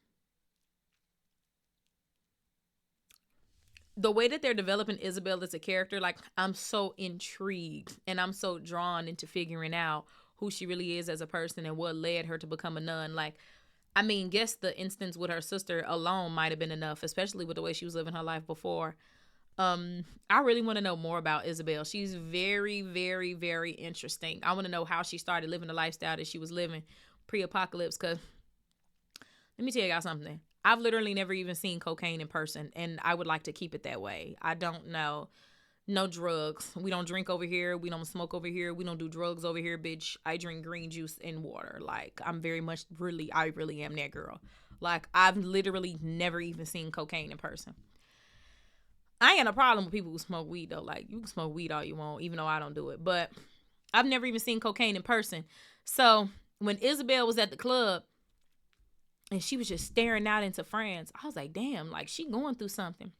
The way that they're developing Isabel as a character, like, I'm so intrigued and I'm so drawn into figuring out who she really is as a person and what led her to become a nun. Like, I mean, guess the instance with her sister alone might have been enough, especially with the way she was living her life before. I really want to know more about Isabel. She's very, very, very interesting. I want to know how she started living the lifestyle that she was living pre-apocalypse, because let me tell y'all something. I've literally never even seen cocaine in person, and I would like to keep it that way. I don't know. No drugs. We don't drink over here. We don't smoke over here. We don't do drugs over here, bitch. I drink green juice and water. Like, I'm very much I really am that girl. Like, I've literally never even seen cocaine in person. I ain't got no problem with people who smoke weed, though. Like, you can smoke weed all you want, even though I don't do it. But I've never even seen cocaine in person. So when Isabel was at the club, and she was just staring out into France, I was like, damn, like, she going through something.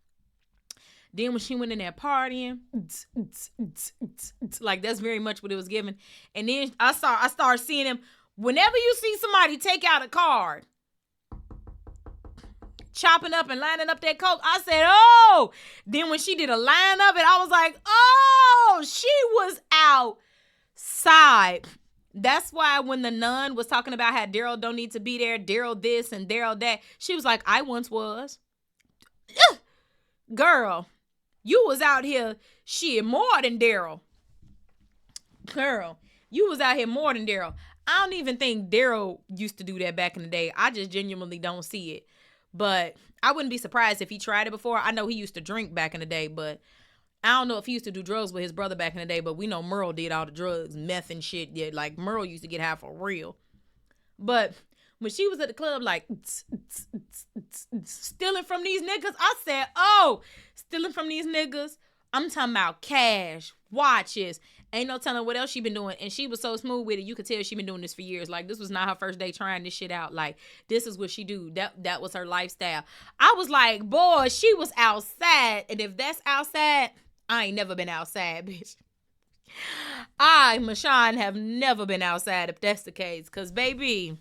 Then when she went in there partying, like, that's very much what it was giving. And then I started seeing him. Whenever you see somebody take out a card, chopping up and lining up that coke, I said, oh. Then when she did a line of it, I was like, oh, she was outside. That's why when the nun was talking about how Daryl don't need to be there, Daryl this and Daryl that, she was like, I once was. Girl, you was out here, shit, more than Daryl. Girl, you was out here more than Daryl. I don't even think Daryl used to do that back in the day. I just genuinely don't see it. But I wouldn't be surprised if he tried it before. I know he used to drink back in the day, but I don't know if he used to do drugs with his brother back in the day, but we know Merle did all the drugs, meth and shit. Yeah, like, Merle used to get high for real. But when she was at the club, like, stealing from these niggas, I said, oh, stealing from these niggas. I'm talking about cash, watches. Ain't no telling what else she been doing. And she was so smooth with it. You could tell she been doing this for years. Like, this was not her first day trying this shit out. Like, this is what she do. That was her lifestyle. I was like, boy, she was outside. And if that's outside, I ain't never been outside, bitch. Mashawn, have never been outside if that's the case. Because, baby,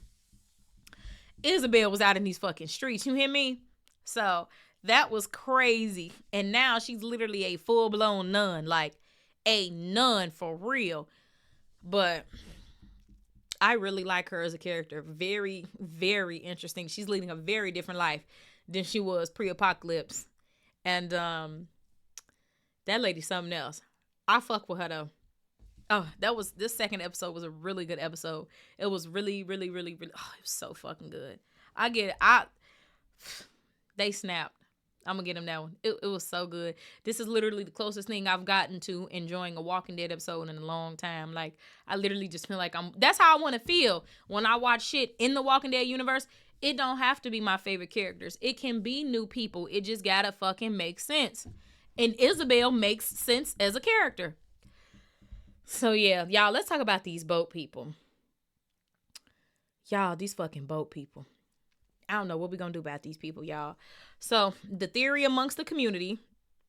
Isabel was out in these fucking streets. You hear me? So, that was crazy. And now she's literally a full-blown nun. Like, a nun for real. But I really like her as a character. Very, very interesting. She's leading a very different life than she was pre-apocalypse. And, that lady's something else. I fuck with her though. Oh, this second episode was a really good episode. It was really, really, really, really, oh, it was so fucking good. They snapped. I'm gonna get him that one. It was so good. This is literally the closest thing I've gotten to enjoying a Walking Dead episode in a long time. Like, I literally just feel like that's how I want to feel when I watch shit in the Walking Dead universe. It don't have to be my favorite characters. It can be new people. It just gotta fucking make sense. And Isabel makes sense as a character. So yeah, y'all, let's talk about these boat people. Y'all, these fucking boat people. I don't know what we're going to do about these people, y'all. So, the theory amongst the community,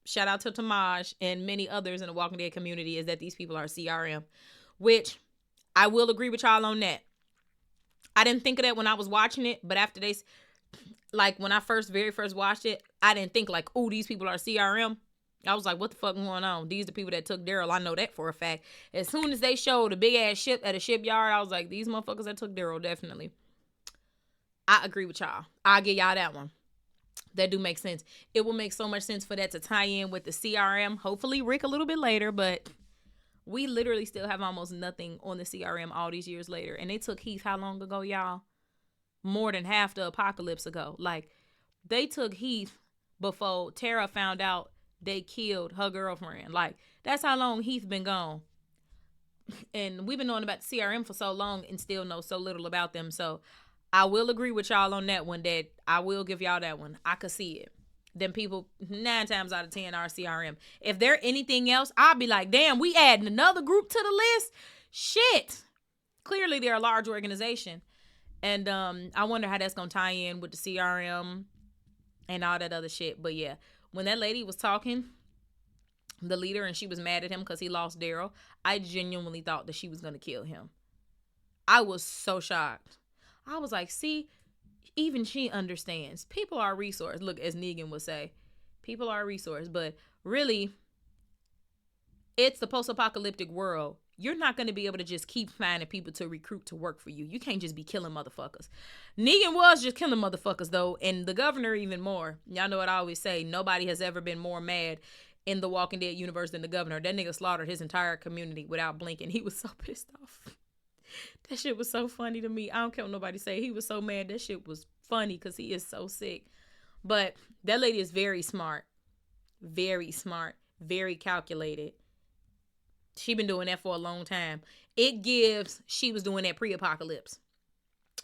shout out to Tamaj and many others in the Walking Dead community, is that these people are CRM, which I will agree with y'all on that. I didn't think of that when I was watching it, but after this, like when I very first watched it, I didn't think like, oh, these people are CRM. I was like, what the fuck going on? These are the people that took Daryl. I know that for a fact. As soon as they showed a big ass ship at a shipyard, I was like, these motherfuckers that took Daryl, definitely. I agree with y'all. I'll give y'all that one. That do make sense. It will make so much sense for that to tie in with the CRM. Hopefully Rick a little bit later, but we literally still have almost nothing on the CRM all these years later. And they took Heath how long ago, y'all? More than half the apocalypse ago. Like, they took Heath before Tara found out they killed her girlfriend. Like, that's how long Heath been gone. And we've been knowing about the CRM for so long and still know so little about them. So I will agree with y'all on that one, that I will give y'all that one. I could see it. Then people 9 times out of 10 are CRM. If they're anything else, I'll be like, damn, we adding another group to the list? Shit. Clearly they're a large organization. And I wonder how that's going to tie in with the CRM and all that other shit. But yeah, when that lady was talking, the leader, and she was mad at him because he lost Daryl, I genuinely thought that she was going to kill him. I was so shocked. I was like, see, even she understands. People are a resource. Look, as Negan would say, people are a resource. But really, it's the post-apocalyptic world. You're not going to be able to just keep finding people to recruit to work for you. You can't just be killing motherfuckers. Negan was just killing motherfuckers, though, and the governor even more. Y'all know what I always say. Nobody has ever been more mad in the Walking Dead universe than the governor. That nigga slaughtered his entire community without blinking. He was so pissed off. That shit was so funny to me. I don't care what nobody say. He was so mad. That shit was funny because he is so sick. But that lady is very smart. Very smart. Very calculated. She been doing that for a long time. It gives she was doing that pre-apocalypse.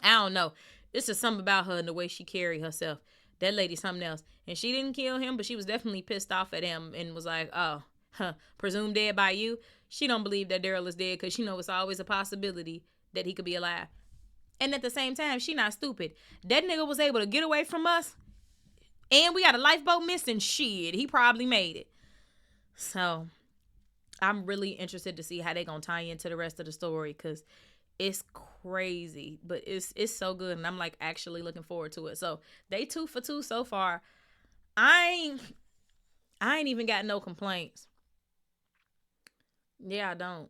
I don't know. It's just something about her and the way she carried herself. That lady something else. And she didn't kill him, but she was definitely pissed off at him and was like, oh, presumed dead by you. She don't believe that Daryl is dead because she knows it's always a possibility that he could be alive. And at the same time, she not stupid. That nigga was able to get away from us, and we got a lifeboat missing. Shit, he probably made it. So I'm really interested to see how they gonna tie into the rest of the story, because it's crazy, but it's so good, and I'm like actually looking forward to it. So they 2 for 2 so far. I ain't even got no complaints. Yeah, I don't.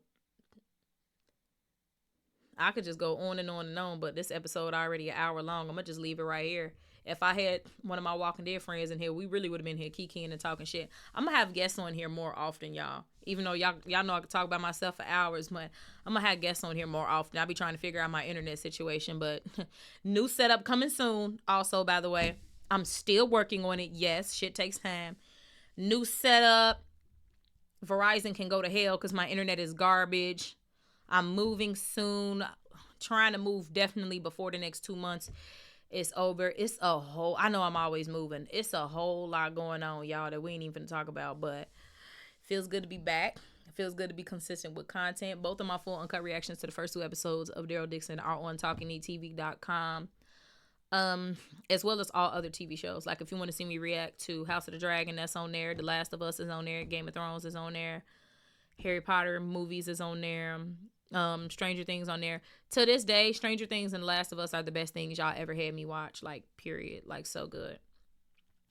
I could just go on and on and on, but this episode already an hour long. I'm gonna just leave it right here. If I had one of my Walking Dead friends in here, we really would have been here kikiing and talking shit. I'm gonna have guests on here more often, y'all. Even though y'all know I could talk about myself for hours, but I'm gonna have guests on here more often. I'll be trying to figure out my internet situation, but new setup coming soon. Also, by the way, I'm still working on it. Yes, shit takes time. New setup. Verizon can go to hell because my internet is garbage. I'm moving soon. Trying to move definitely before the next 2 months is over. It's a whole, I know I'm always moving. It's a whole lot going on, y'all, that we ain't even talk about, but feels good to be back. It feels good to be consistent with content. Both of my full uncut reactions to the first 2 episodes of Daryl Dixon are on talkingetv.com. As well as all other TV shows. Like if you want to see me react to House of the Dragon, that's on there. The Last of Us is on there. Game of Thrones is on there. Harry Potter movies is on there. Stranger Things on there. To this day, Stranger Things and The Last of Us are the best things y'all ever had me watch. Like, period. Like, so good.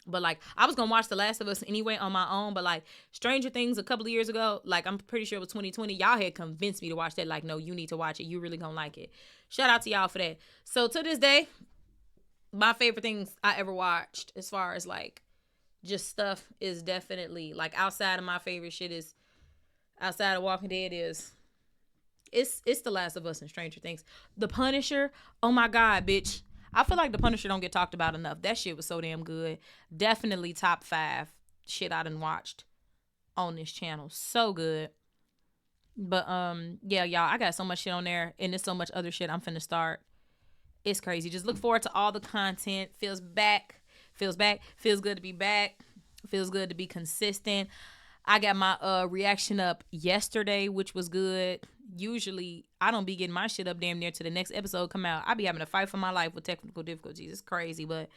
But like, I was gonna watch The Last of Us anyway on my own, but like Stranger Things a couple of years ago, like I'm pretty sure it was 2020, y'all had convinced me to watch that. Like, no, you need to watch it. You really gonna like it. Shout out to y'all for that. So to this day, my favorite things I ever watched as far as like just stuff is definitely like outside of my favorite shit is outside of Walking Dead is it's The Last of Us and Stranger Things. The Punisher, oh my God, bitch. I feel like The Punisher don't get talked about enough. That shit was so damn good. Definitely top 5 shit I done watched on this channel. So good. But yeah, y'all, I got so much shit on there, and there's so much other shit I'm finna start. It's crazy. Just look forward to all the content. Feels good to be back. Feels good to be consistent. I got my reaction up yesterday, which was good. Usually I don't be getting my shit up damn near to the next episode come out. I be having to fight for my life with technical difficulties. It's crazy, but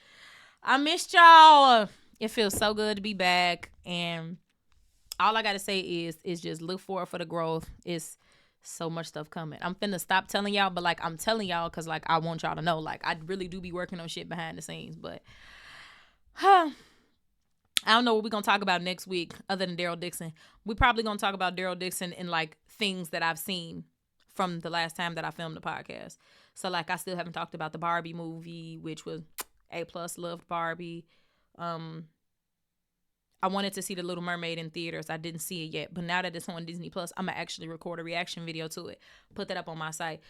I missed y'all. It feels so good to be back, and all I gotta say is just look forward for the growth. It's so much stuff coming. I'm finna stop telling y'all, but like I'm telling y'all because like I want y'all to know. Like I really do be working on shit behind the scenes, but I don't know what we're gonna talk about next week other than Daryl Dixon. We're probably gonna talk about Daryl Dixon and like things that I've seen from the last time that I filmed the podcast. So like I still haven't talked about the Barbie movie, which was A+, loved Barbie. I wanted to see The Little Mermaid in theaters. I didn't see it yet, but now that it's on Disney Plus, I'm gonna actually record a reaction video to it. Put that up on my site.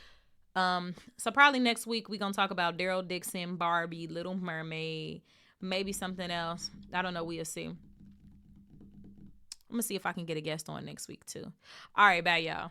So probably next week we're gonna talk about Daryl Dixon, Barbie, Little Mermaid, maybe something else. I don't know. We'll see. I'm gonna see if I can get a guest on next week too. All right, bye y'all.